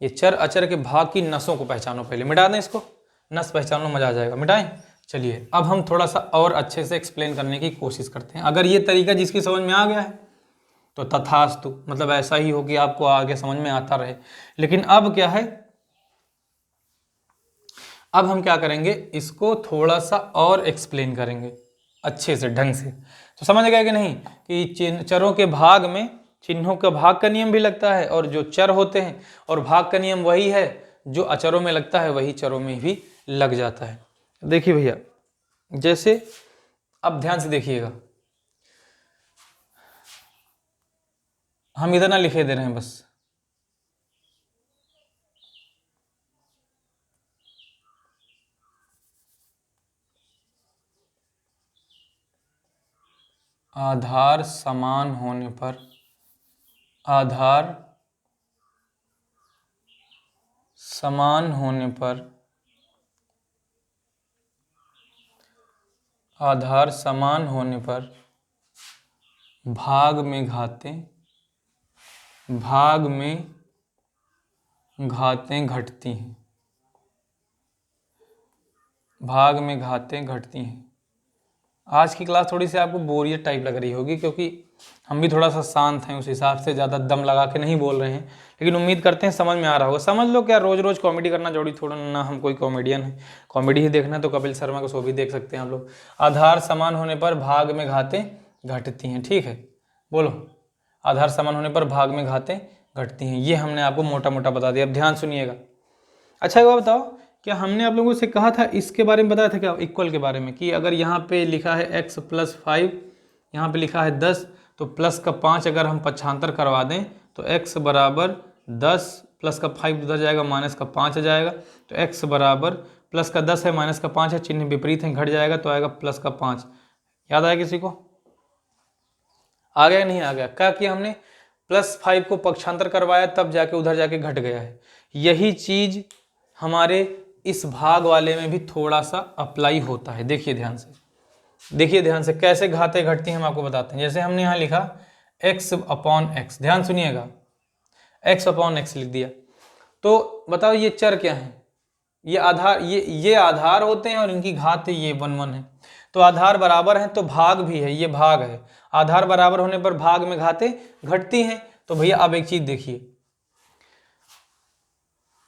ये चर अचर के भाग की नसों को पहचानो। पहले मिटा दें इसको, नस पहचानो, मजा आ जाएगा। मिटाएं, चलिए अब हम थोड़ा सा और अच्छे से एक्सप्लेन करने की कोशिश करते हैं। अगर ये तरीका जिसकी समझ में आ गया है तो तथास्तु, मतलब ऐसा ही हो कि आपको आगे समझ में आता रहे। लेकिन अब क्या है, अब हम क्या करेंगे, इसको थोड़ा सा और एक्सप्लेन करेंगे अच्छे से, ढंग से। तो समझ गए कि नहीं कि चरों के भाग में चिन्हों का भाग का नियम भी लगता है, और जो चर होते हैं और भाग का नियम वही है जो अचरों में लगता है, वही चरों में भी लग जाता है। देखिए भैया, जैसे अब ध्यान से देखिएगा, हम इतना लिखे दे रहे हैं बस, आधार समान होने पर, आधार समान होने पर, आधार समान होने पर भाग में घातें, भाग में घातें घटती हैं, भाग में घातें घटती हैं। आज की क्लास थोड़ी सी आपको बोरियत टाइप लग रही होगी, क्योंकि हम भी थोड़ा सा शांत हैं, उस हिसाब से ज़्यादा दम लगा के नहीं बोल रहे हैं, लेकिन उम्मीद करते हैं समझ में आ रहा होगा। समझ लो, क्या रोज़ रोज़ कॉमेडी करना जरूरी थोड़ा ना, हम कोई कॉमेडियन है, कॉमेडी ही देखना है तो कपिल शर्मा को शो भी देख सकते हैं हम लोग। आधार समान होने पर भाग में घातें घटती हैं, ठीक है, बोलो, आधार समान होने पर भाग में घातें घटती हैं, ये हमने आपको मोटा मोटा बता दिया। अब ध्यान सुनिएगा। अच्छा एक बात बताओ, क्या हमने आप लोगों से कहा था इसके बारे में, बताया था क्या, इक्वल के बारे में, कि अगर यहाँ पे लिखा है x + 5, यहाँ पे लिखा है 10, तो प्लस का 5 अगर हम पक्षांतर करवा दें तो x बराबर 10, प्लस का 5 उधर जाएगा, माइनस का 5 आ जाएगा, तो x बराबर प्लस का 10 है, माइनस का 5 है, चिन्ह विपरीत है, घट जाएगा, तो आएगा प्लस का 5। याद आया किसी को, आ गया नहीं आ गया? क्या किया हमने, +5 को पक्षांतर करवाया, तब जाके उधर जाके घट गया है। यही चीज हमारे इस भाग वाले में भी थोड़ा सा अप्लाई होता है। देखिए ध्यान से, देखिए ध्यान से, कैसे घातें घटती हैं हम आपको बताते हैं। जैसे हमने यहाँ लिखा x/x, ध्यान सुनिएगा, x/x लिख दिया, तो बताओ ये चर क्या है, ये आधार, ये आधार होते हैं और इनकी घात ये 1 1 है, तो आधार बराबर है तो भाग भी है, ये भाग है। आधार बराबर होने पर भाग में घातें घटती हैं। तो भैया अब एक चीज देखिए,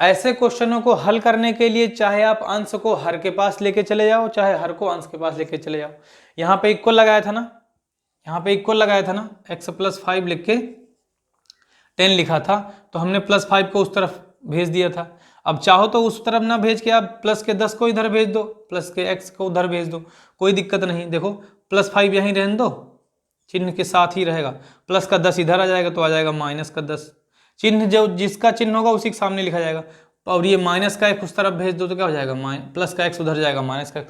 ऐसे क्वेश्चनों को हल करने के लिए चाहे आप अंश को हर के पास लेके चले जाओ, चाहे हर को अंश के पास लेके चले जाओ। यहाँ पे इक्वल लगाया था ना, यहाँ पे इक्वल लगाया था ना, x + 5 लिख के 10 लिखा था, तो हमने +5 को उस तरफ भेज दिया था। अब चाहो तो उस तरफ ना भेज के आप प्लस के 10 को इधर भेज दो, प्लस के x को उधर भेज दो, कोई दिक्कत नहीं। देखो +5 यहीं रहने दो, चिन्ह के साथ ही रहेगा, प्लस का 10 इधर आ जाएगा तो आ जाएगा -10। चिन्ह जो जिसका चिन्ह होगा उसी के सामने लिखा जाएगा। और ये माइनस का x उस तरफ भेज दो तो क्या हो जाएगा, प्लस का x उधर जाएगा, माइनस का।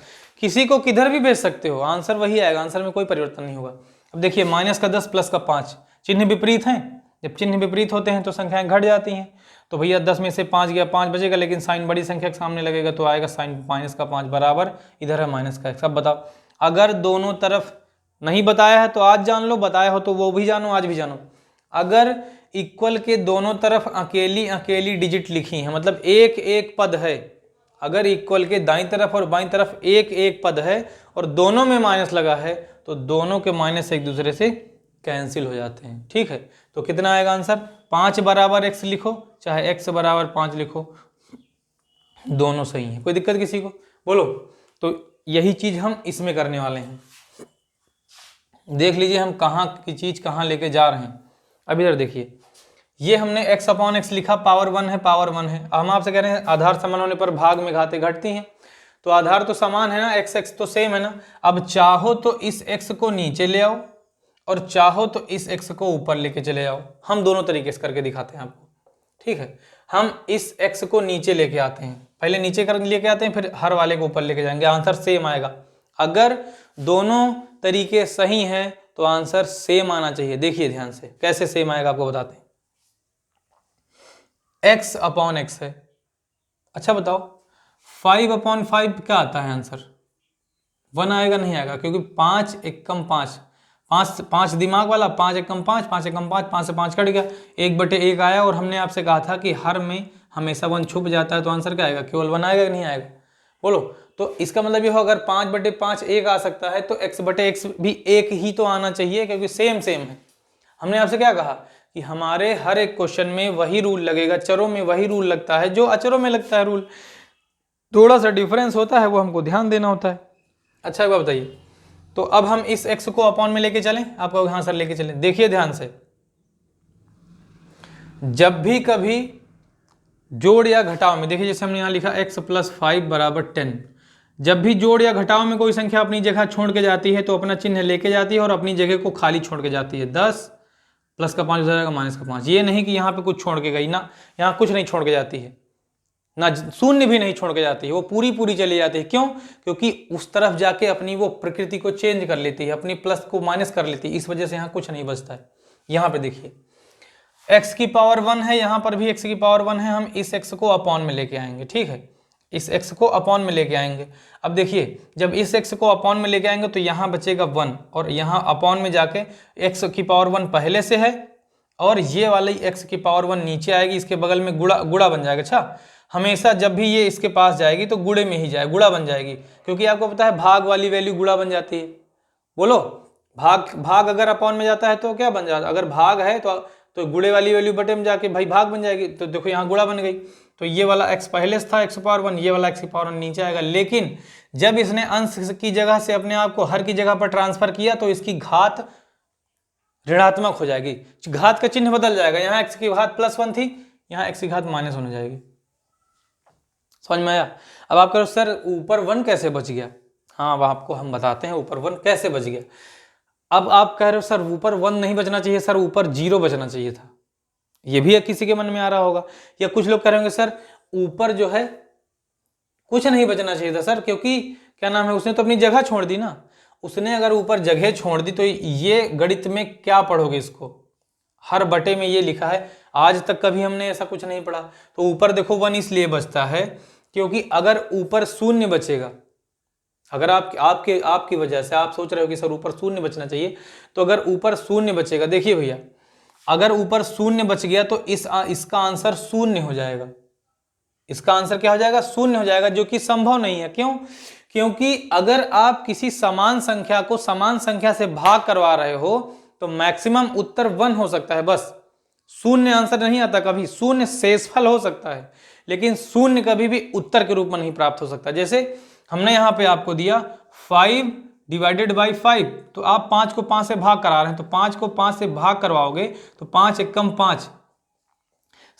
किसी को किधर भी भेज सकते हो, आंसर वही आएगा, आंसर में कोई परिवर्तन नहीं होगा। अब देखिए -10 प्लस का 5, चिन्ह विपरीत हैं, जब चिन्ह विपरीत होते हैं तो संख्याएं घट जाती हैं। तो भैया 10 में से 5 गया, 5 बचेगा, लेकिन साइन बड़ी संख्या के सामने लगेगा तो आएगा साइन -5 बराबर, इधर है -x। अब बताओ, अगर दोनों तरफ नहीं बताया है तो आज जान लो, बताया हो तो वो भी जानो, आज भी जानो। अगर इक्वल के दोनों तरफ अकेली अकेली डिजिट लिखी है, मतलब एक एक पद है, अगर इक्वल के दाईं तरफ और बाईं तरफ एक एक पद है और दोनों में माइनस लगा है, तो दोनों के माइनस एक दूसरे से कैंसिल हो जाते हैं। ठीक है, तो कितना आएगा आंसर, 5 बराबर x लिखो चाहे x बराबर 5 लिखो, दोनों सही हैं। कोई दिक्कत किसी को, बोलो। तो यही चीज हम इसमें करने वाले हैं। देख लीजिए हम कहाँ की चीज कहाँ लेके जा रहे हैं। अब इधर देखिए, ये हमने x/x लिखा, पावर 1 है, पावर 1 है। हम आपसे कह रहे हैं आधार समान होने पर भाग में घातें घटती हैं, तो आधार तो समान है ना, x तो सेम है ना। अब चाहो तो इस x को नीचे ले आओ और चाहो तो इस x को ऊपर लेके चले आओ। हम दोनों तरीके से करके दिखाते हैं आपको। ठीक है, हम इस x को नीचे लेके आते हैं, पहले नीचे कर लेके आते हैं, फिर हर वाले को ऊपर लेके जाएंगे, आंसर सेम आएगा। अगर दोनों तरीके सही हैं तो आंसर सेम आना चाहिए। देखिए ध्यान से कैसे सेम आएगा आपको बताते हैं। x/x है, अच्छा बताओ 5/5 क्या आता है आंसर, 1 आएगा नहीं आएगा, क्योंकि 5 एकम 5, 5 दिमाग वाला, 5 एकम 5, 5 एकम 5, 5 से 5 कट गया, 1/1 आया। और हमने आपसे कहा था कि हर में हमेशा 1 छुप जाता है, तो आंसर क्या आएगा, केवल 1 आएगा कि नहीं आएगा, बोलो। तो इसका मतलब ये हो, अगर 5/5 1 आ सकता है तो x/x भी 1 ही तो आना चाहिए, क्योंकि सेम है। हमने आपसे क्या कहा कि हमारे हर एक क्वेश्चन में वही रूल लगेगा, चरों में वही रूल लगता है जो अचरों में लगता है रूल, थोड़ा सा डिफरेंस होता है वो हमको ध्यान देना होता है। अच्छा एक बात बताइए, तो अब हम इस x को अपॉन में लेके चलें, आपको हाँ सर लेके चलें। देखिए ध्यान से, जब भी कभी जोड़ या घटाव में, देखिए जैसे हमने यहाँ लिखा x + 5 = 10, जब भी जोड़ या घटाव में कोई संख्या अपनी जगह छोड़ के जाती है तो अपना चिन्ह लेके जाती है और अपनी जगह को खाली छोड़ के जाती है। 10 प्लस का 5 हो जाएगा -5। ये नहीं कि यहाँ पे कुछ छोड़ के गई ना, यहाँ कुछ नहीं छोड़ के जाती है ना, शून्य भी नहीं छोड़ के जाती है, वो पूरी चली जाती है। क्यों? क्योंकि उस तरफ जाके अपनी वो प्रकृति को चेंज कर लेती है, अपनी प्लस को माइनस कर लेती है, इस वजह से यहाँ कुछ नहीं बचता है। यहाँ पे देखिए x की पावर 1 है, यहाँ पर भी x की पावर 1 है, हम इस x को अपॉन में लेके आएंगे। ठीक है, इस x को अपॉन में लेके आएंगे। अब देखिए जब इस x को अपॉन में लेके आएंगे तो यहाँ बचेगा 1 और यहाँ अपॉन में जाके x की पावर 1 पहले से है और ये वाली x की पावर 1 नीचे आएगी, इसके बगल में गुड़ा बन जाएगा। अच्छा, हमेशा जब भी ये इसके पास जाएगी तो गुड़े में ही जाए, गुड़ा बन जाएगी, क्योंकि आपको पता है भाग वाली वैल्यू गुड़ा बन जाती है। बोलो, भाग अगर अपॉन में जाता है तो क्या बन जाता है, अगर भाग है तो गुड़े वाली वैल्यू बटे में जाके भाई भाग बन जाएगी। तो देखो यहाँ गुड़ा बन गई, तो ये वाला x पहले से था x पावर 1, ये वाला x की पावर 1 नीचे आएगा। लेकिन जब इसने अंश की जगह से अपने आप को हर की जगह पर ट्रांसफर किया तो इसकी घात ऋणात्मक हो जाएगी, घात का चिन्ह बदल जाएगा। यहाँ x की घात +1 थी, यहाँ x की घात माइनस होने जाएगी। समझ में आया? अब आप कहो सर ऊपर 1 कैसे बच गया? हाँ, वह आपको हम बताते हैं ऊपर 1 कैसे बच गया। अब आप कह रहे हो सर ऊपर 1 नहीं बचना चाहिए, सर ऊपर 0 बचना चाहिए था। ये भी किसी के मन में आ रहा होगा, या कुछ लोग कह रहे होंगे सर ऊपर जो है कुछ नहीं बचना चाहिए था सर, क्योंकि क्या नाम है उसने तो अपनी जगह छोड़ दी ना। उसने अगर ऊपर जगह छोड़ दी तो ये गणित में क्या पढ़ोगे इसको, हर बटे में ये लिखा है, आज तक कभी हमने ऐसा कुछ नहीं पढ़ा। तो ऊपर देखो 1 इसलिए बचता है क्योंकि अगर ऊपर 0 बचेगा, अगर आपकी वजह से आप सोच रहे हो कि सर ऊपर 0 बचना चाहिए, तो अगर ऊपर 0 बचेगा, देखिए भैया अगर ऊपर 0 बच गया तो इसका आंसर 0 हो जाएगा। इसका आंसर क्या हो जाएगा? 0 हो जाएगा, जो कि संभव नहीं है। क्यों? क्योंकि अगर आप किसी समान संख्या को समान संख्या से भाग करवा रहे हो तो मैक्सिमम उत्तर 1 हो सकता है, बस 0 आंसर नहीं आता कभी। 0 शेषफल हो सकता है, लेकिन 0 कभी भी उत्तर के रूप में नहीं प्राप्त हो सकता। जैसे हमने यहाँ पे आपको दिया 5 डिवाइडेड बाई 5, तो आप 5 को 5 से भाग करा रहे हैं, तो 5 को 5 से भाग करवाओगे तो 5 एकम 5,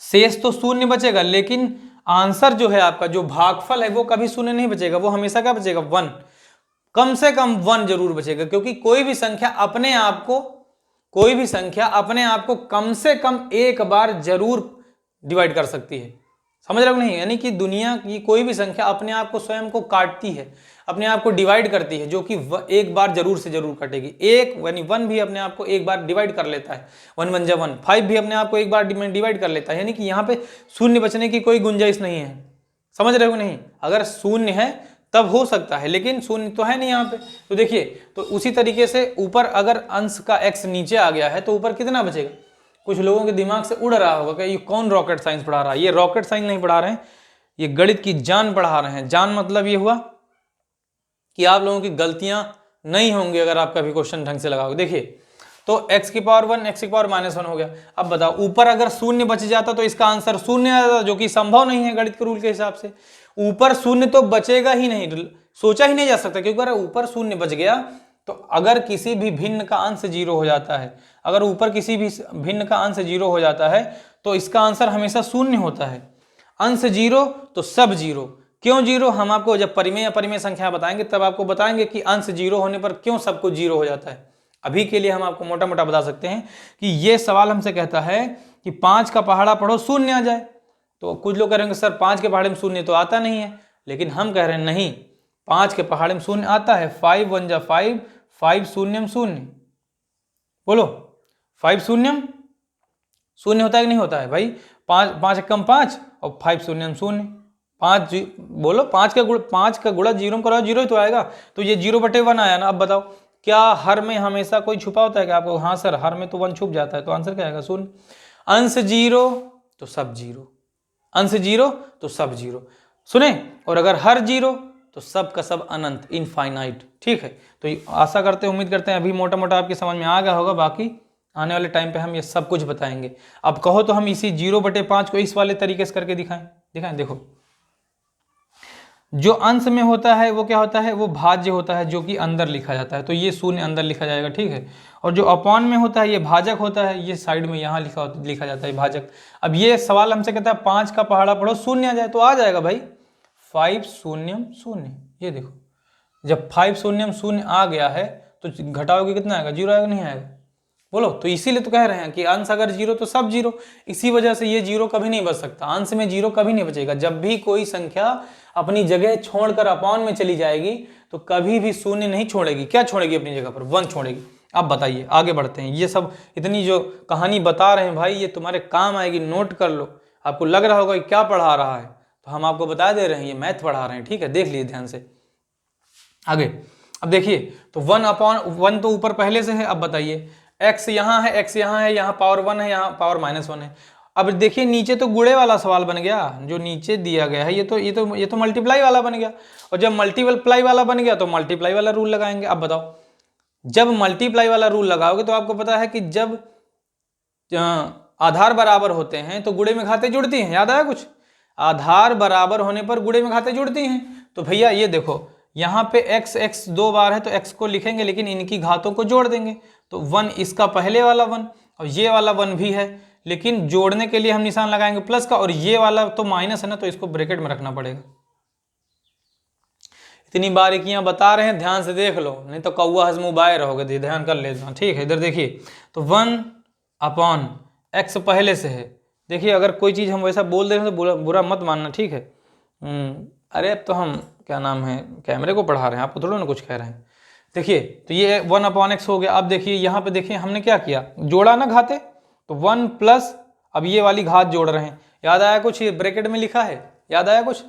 शेष तो शून्य बचेगा, लेकिन आंसर जो है आपका, जो भागफल है वो कभी शून्य नहीं बचेगा, वो हमेशा क्या बचेगा, 1, कम से कम 1 जरूर बचेगा, क्योंकि कोई भी संख्या अपने आप को कम से कम एक बार जरूर डिवाइड कर सकती है, समझ रहे हो नहीं? यानी कि दुनिया की कोई भी संख्या अपने आप को स्वयं को काटती है, अपने आप को डिवाइड करती है, जो कि एक बार जरूर से जरूर कटेगी। एक यानी 1 भी अपने आप को एक बार डिवाइड कर लेता है, 1 1 जा 1, 5 भी अपने आप को एक बार डिवाइड कर लेता है, यानी कि यहाँ पे शून्य बचने की कोई गुंजाइश नहीं है, समझ रहे हो नहीं? अगर शून्य है तब हो सकता है, लेकिन शून्य तो है नहीं यहाँ पे। तो देखिए, तो उसी तरीके से ऊपर अगर अंश का x नीचे आ गया है तो ऊपर कितना बचेगा? कुछ लोगों के दिमाग से उड़ रहा होगा कि ये कौन रॉकेट साइंस पढ़ा रहा है। ये रॉकेट साइंस नहीं पढ़ा रहे हैं, ये गणित की जान पढ़ा रहे हैं। जान मतलब ये हुआ कि आप लोगों की गलतियां नहीं होंगी अगर आप कभी क्वेश्चन ढंग से लगाओगे। देखिए, तो x की पावर 1 x की पावर -1 हो गया। अब बताओ, ऊपर अगर शून्य बच जाता तो इसका आंसर शून्य आ जाता, जो कि संभव नहीं है गणित के रूल के हिसाब से। ऊपर शून्य तो बचेगा ही नहीं, सोचा ही नहीं जा सकता, क्योंकि अगर ऊपर शून्य बच गया तो अगर किसी भी भिन्न का अंश 0 हो जाता है, अगर ऊपर किसी भी भिन्न का अंश 0 हो जाता है तो इसका आंसर हमेशा शून्य होता है। अंश 0 तो सब 0। क्यों 0? हम आपको जब परिमेय या परिमेय संख्या बताएंगे तब आपको बताएंगे कि अंश 0 होने पर क्यों सब कुछ 0 हो जाता है। अभी के लिए हम आपको मोटा मोटा बता सकते हैं कि ये सवाल हमसे कहता है कि 5 का पहाड़ा पढ़ो शून्य आ जाए। तो कुछ लोग कहेंगे सर 5 के पहाड़े में शून्य तो आता नहीं है, लेकिन हम कह रहे हैं नहीं, 5 के पहाड़े में शून्य आता है। 5 1 जा 5, 5 शून्यम शून्य, बोलो 5 शून्यम शून्य होता है कि नहीं होता है भाई? 5 एकम 5 और 5 शून्यम शून्य, 5 बोलो 5 का गुणा 0 करो, 0 ही तो आएगा। तो ये 0/1 आया ना। अब बताओ, क्या हर में हमेशा कोई छुपा होता है क्या आपको? हाँ सर, हर में तो 1 छुप जाता है, तो आंसर क्या आएगा? शून्य। अंश 0 तो सब 0, अंश 0 तो सब 0, सुने? और अगर हर 0 तो सब का सब अनंत, इनफाइनाइट। ठीक है, तो आशा करते हैं, उम्मीद करते हैं अभी मोटा मोटा आपकी समझ में आ गया होगा। बाकी आने वाले टाइम पे हम ये सब कुछ बताएंगे। अब कहो तो हम इसी 0/5 को इस वाले तरीके से करके दिखाएं। देखो, जो अंश में होता है वो क्या होता है? वो भाज्य होता है, जो कि अंदर लिखा जाता है, तो ये शून्य अंदर लिखा जाएगा। ठीक है, और जो अपॉन में होता है ये भाजक होता है, ये साइड में यहाँ लिखा जाता है भाजक। अब ये सवाल हमसे कहता है 5 का पहाड़ा पढ़ो शून्य आ जाए, तो आ जाएगा भाई 5 शून्यम शून्य। ये देखो, जब 5 शून्यम शून्य आ गया है तो घटाओगे कितना आएगा? 0 आएगा, नहीं आएगा? बोलो। तो इसीलिए तो कह रहे हैं कि अंश अगर 0 तो सब 0। इसी वजह से ये 0 कभी नहीं बच सकता, अंश में 0 कभी नहीं बचेगा। जब भी कोई संख्या अपनी जगह छोड़कर अपॉन में चली जाएगी तो कभी भी शून्य नहीं छोड़ेगी। क्या छोड़ेगी? अपनी जगह पर 1 छोड़ेगी। अब बताइए, आगे बढ़ते हैं। ये सब इतनी जो कहानी बता रहे हैं भाई, ये तुम्हारे काम आएगी, नोट कर लो। आपको लग रहा होगा कि क्या पढ़ा रहा है, तो हम आपको बता दे रहे हैं ये मैथ पढ़ा रहे हैं। ठीक है, देख लीजिए ध्यान से आगे। अब देखिए, तो 1/1 तो ऊपर पहले से है। अब बताइए, x यहाँ है, x यहाँ है, यहाँ पावर 1 है, यहाँ पावर -1 है। अब देखिए, नीचे तो गुणे वाला सवाल बन गया, जो नीचे दिया गया है ये तो मल्टीप्लाई वाला बन गया। और जब मल्टीप्लाई वाला बन गया तो मल्टीप्लाई वाला रूल लगाएंगे। अब बताओ, जब मल्टीप्लाई वाला रूल लगाओगे तो आपको पता है कि जब आधार बराबर होते हैं तो गुणे में घातें जुड़ती हैं। याद आया कुछ? आधार बराबर होने पर गुणे में घातें जुड़ती हैं। तो भैया ये देखो, यहाँ पे x 2 बार है तो x को लिखेंगे, लेकिन इनकी घातों को जोड़ देंगे। तो 1 इसका पहले वाला 1 और ये वाला 1 भी है, लेकिन जोड़ने के लिए हम निशान लगाएंगे प्लस का, और ये वाला तो माइनस है ना, तो इसको ब्रैकेट में रखना पड़ेगा। इतनी बारीकियां बता रहे हैं, ध्यान से देख लो, नहीं तो कौवा हजमू बाय रहोगे। ध्यान कर लेना, ठीक है? इधर देखिए, तो 1/x पहले से है। देखिए, अगर कोई चीज़ हम वैसा बोल दे रहे हैं तो बुरा मत मानना, ठीक है? अरे अब तो हम क्या नाम है, कैमरे को पढ़ा रहे हैं, आपको थोड़ा ना कुछ कह रहे हैं। देखिए, तो ये 1/x हो गया। अब देखिए, यहाँ पे देखिए हमने क्या किया, जोड़ा ना घाते, तो 1 प्लस अब ये वाली घात जोड़ रहे हैं। याद आया कुछ? ये ब्रैकेट में लिखा है, याद आया कुछ?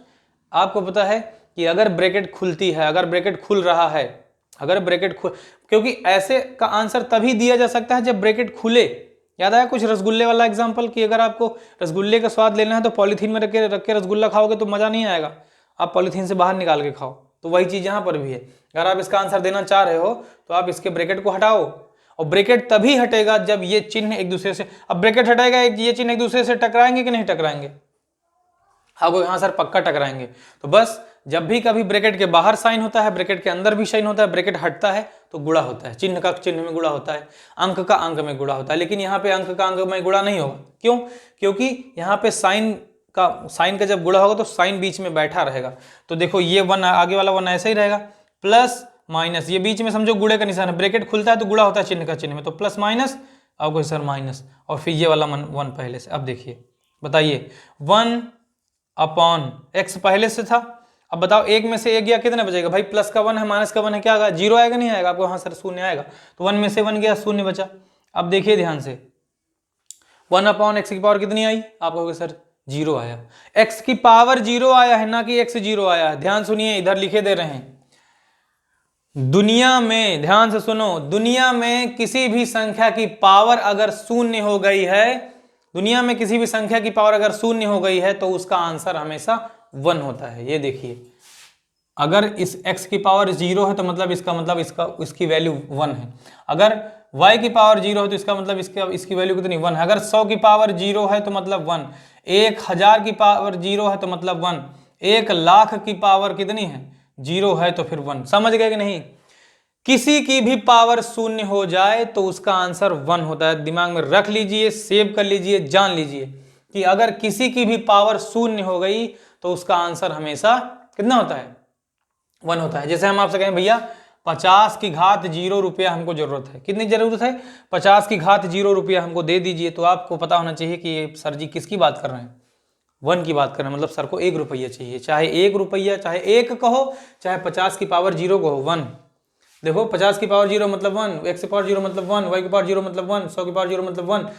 आपको पता है कि अगर ब्रैकेट खुलती है, अगर ब्रैकेट खुल रहा है, अगर ब्रैकेट खुल, क्योंकि ऐसे का आंसर तभी दिया जा सकता है जब ब्रैकेट खुले। याद आया कुछ रसगुल्ले वाला एग्जाम्पल, कि अगर आपको रसगुल्ले का स्वाद लेना है तो पॉलीथीन में रख के रसगुल्ला खाओगे तो मजा नहीं आएगा, आप पॉलीथीन से बाहर निकाल के खाओ। तो वही चीज यहाँ पर भी है। अगर आप इसका आंसर देना चाह रहे हो तो आप इसके ब्रैकेट को हटाओ, और ब्रैकेट तभी हटेगा जब ये चिन्ह एक दूसरे से, अब ब्रैकेट हटेगा, ये चिन्ह एक दूसरे से टकराएंगे कि नहीं टकराएंगे? आपको यहाँ सर पक्का टकराएंगे। तो बस जब भी कभी ब्रैकेट के बाहर साइन होता है, ब्रैकेट के अंदर भी साइन होता है, ब्रैकेट हटता है तो गुणा होता है, चिन्ह का चिन्ह में गुणा होता है, अंक का अंक में गुणा होता है। लेकिन यहाँ पे अंक का अंक में गुणा नहीं होगा। क्यों? क्योंकि यहाँ पे साइन का जब गुणा होगा तो साइन बीच में बैठा रहेगा। तो देखो ये वन, आगे वाला वन ऐसा ही रहेगा, प्लस माइनस, ये बीच में समझो गुणे का निशान है, ब्रैकेट खुलता है तो गुणा होता है चिन्ह का चिन्ह में, तो प्लस माइनस, अब सर माइनस, और फिर ये वाला वन पहले से। अब देखिए बताइए, 1/x पहले से था, अब बताओ एक में से एक गया कितना बचेगा भाई? प्लस का 1 है, माइनस का 1 है, क्या आएगा? 0 आएगा, नहीं आएगा? आपको हाँ सर शून्य आएगा, तो 1 में से 1 गया, शून्य बचा। अब देखिए ध्यान से, 1/x की पावर कितनी आई? आप कहोगे सर 0 आया। x की पावर 0 आया है, ना कि x 0 आया है। ध्यान सुनिए, इधर लिखे दे रहे हैं, दुनिया में, ध्यान से सुनो, दुनिया में किसी भी संख्या की पावर अगर शून्य हो गई है, दुनिया में किसी भी संख्या की पावर अगर शून्य हो गई है तो उसका आंसर हमेशा 1 होता है। ये देखिए, अगर इस x की पावर 0 है तो मतलब इसकी वैल्यू 1 है। अगर y की पावर 0 है तो इसका मतलब इसकी वैल्यू कितनी? 1 है। अगर 100 की पावर 0 है तो मतलब 1, 1000 की पावर 0 है तो मतलब 1, 1,00,000 की पावर कितनी है? 0 है तो फिर 1। समझ गए कि नहीं? किसी की भी पावर शून्य हो जाए तो उसका आंसर 1 होता है। दिमाग में रख लीजिए, सेव कर लीजिए, जान लीजिए कि अगर किसी की भी पावर शून्य हो गई तो उसका आंसर हमेशा कितना होता है? 1 होता है। जैसे हम आपसे कहें भैया 50 की घात 0 रुपया हमको जरूरत है, कितनी जरूरत है? 50 की घात 0 रुपया हमको दे दीजिए, तो आपको पता होना चाहिए कि ये सर जी किसकी बात कर रहे हैं? 1 की बात कर रहे हैं, मतलब सर को 1 रुपया चाहिए। चाहे 1 रुपया, चाहे 1 कहो, चाहे 50 की पावर 0 कहो, 1। देखो 50 की पावर 0 मतलब 1, x की पावर 0 मतलब 1, y की पावर 0 मतलब 1, 100 की पावर 0 मतलब 1।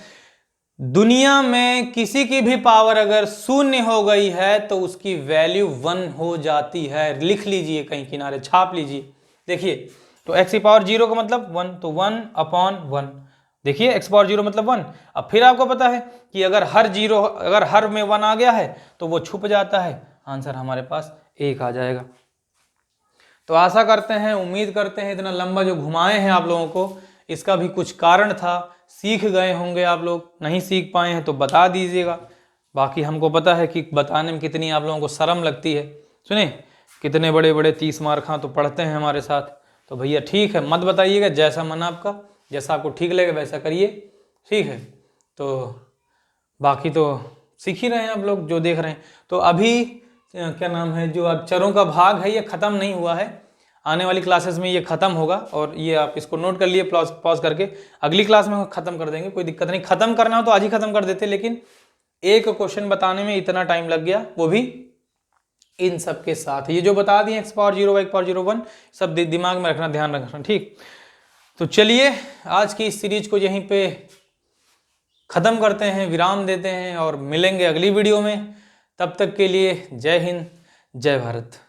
दुनिया में किसी की भी पावर अगर शून्य हो गई है तो उसकी वैल्यू 1 हो जाती है। लिख लीजिए कहीं किनारे, छाप लीजिए। देखिए, तो x की पावर 0 का मतलब 1, तो 1/1। देखिए x पावर 0 मतलब 1। अब फिर आपको पता है कि अगर हर में 1 आ गया है तो वो छुप जाता है, आंसर हमारे पास 1 आ जाएगा। तो आशा करते हैं, उम्मीद करते हैं इतना लंबा जो घुमाए हैं आप लोगों को, इसका भी कुछ कारण था, सीख गए होंगे आप लोग। नहीं सीख पाए हैं तो बता दीजिएगा। बाकी हमको पता है कि बताने में कितनी आप लोगों को शर्म लगती है। सुने, कितने बड़े बड़े 30 मार्क तो पढ़ते हैं हमारे साथ। तो भैया ठीक है, मत बताइएगा, जैसा मन आपका, जैसा आपको ठीक लगे वैसा करिए, ठीक है। तो बाकी तो सीख ही रहे हैं आप लोग जो देख रहे हैं। तो अभी क्या नाम है, जो अब चरों का भाग है ये ख़त्म नहीं हुआ है, आने वाली क्लासेस में ये ख़त्म होगा। और ये आप इसको नोट कर लिए, पॉज करके अगली क्लास में ख़त्म कर देंगे, कोई दिक्कत नहीं। ख़त्म करना हो तो आज ही ख़त्म कर देते, लेकिन एक क्वेश्चन बताने में इतना टाइम लग गया, वो भी इन सब के साथ। ये जो बता दिए x पावर 0, y पावर 0, 1, सब दिमाग में रखना, ध्यान रखना, ठीक। तो चलिए आज की इस सीरीज को यहीं पे ख़त्म करते हैं, विराम देते हैं और मिलेंगे अगली वीडियो में। तब तक के लिए जय हिंद, जय भारत।